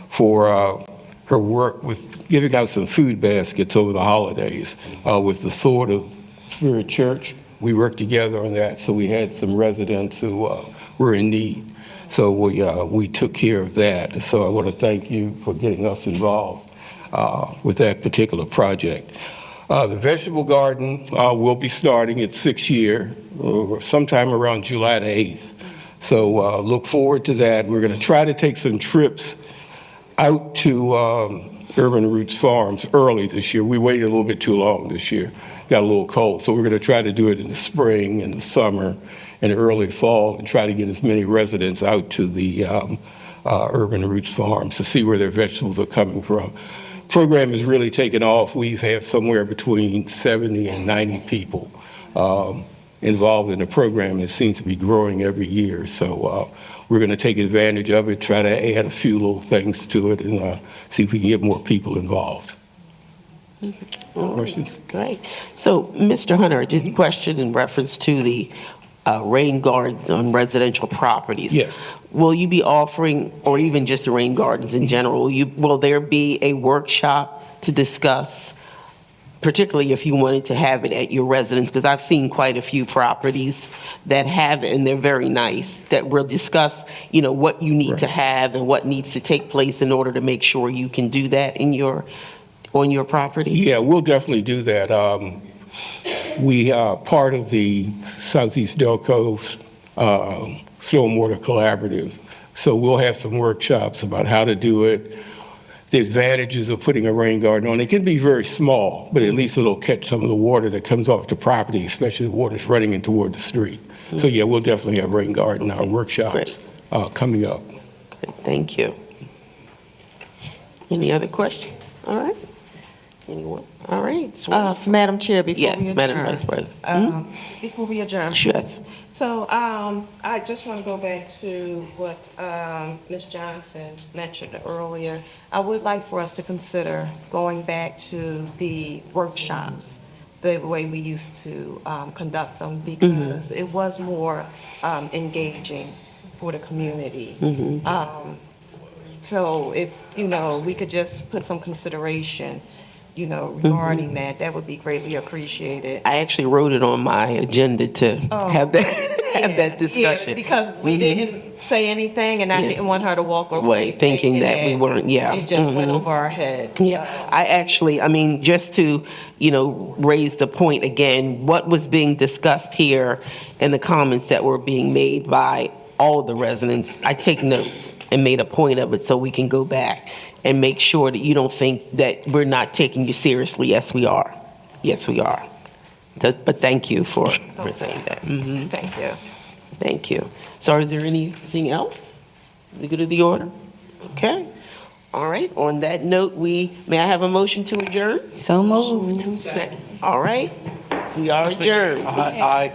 for her work with giving out some food baskets over the holidays with the Sword of Spirit Church. We worked together on that, so we had some residents who were in need. So we took care of that. So I want to thank you for getting us involved with that particular project. The vegetable garden will be starting its 6th year, sometime around July the 8th. So look forward to that. We're going to try to take some trips out to Urban Roots Farms early this year. We waited a little bit too long this year. Got a little cold. So we're going to try to do it in the spring and the summer and early fall and try to get as many residents out to the Urban Roots Farms to see where their vegetables are coming from. Program has really taken off. We've had somewhere between 70 and 90 people involved in the program. It seems to be growing every year. So we're going to take advantage of it, try to add a few little things to it, and see if we can get more people involved. Questions? Great. So, Mr. Hunter, just a question in reference to the rain gardens on residential properties. Yes. Will you be offering, or even just the rain gardens in general, will there be a workshop to discuss, particularly if you wanted to have it at your residence? Because I've seen quite a few properties that have it, and they're very nice, that will discuss, you know, what you need to have and what needs to take place in order to make sure you can do that on your property? Yeah, we'll definitely do that. We are part of the Southeast Delco Stormwater Collaborative, so we'll have some workshops about how to do it, the advantages of putting a rain garden on. It can be very small, but at least it'll catch some of the water that comes off the property, especially the water's running in toward the street. So yeah, we'll definitely have rain garden workshops coming up. Good, thank you. Any other questions? All right. Anyone? All right. Madam Chair, before we adjourn. Yes, Madam Vice President. Before we adjourn. Yes. So I just want to go back to what Ms. Johnson mentioned earlier. I would like for us to consider going back to the workshops, the way we used to conduct them, because it was more engaging for the community. So if, we could just put some consideration regarding that would be greatly appreciated. I actually wrote it on my agenda to have that discussion. Yeah, because we didn't say anything, and I didn't want her to walk away thinking that we weren't, it just went over our heads. Yeah, I mean, just to, raise the point again, what was being discussed here and the comments that were being made by all the residents, I take notes and made a point of it so we can go back and make sure that you don't think that we're not taking you seriously. Yes, we are. Yes, we are. But thank you for saying that. Thank you. Thank you. So is there anything else? We go to the order? Okay. All right. On that note, may I have a motion to adjourn? So moved. All right. We are adjourned. Aye.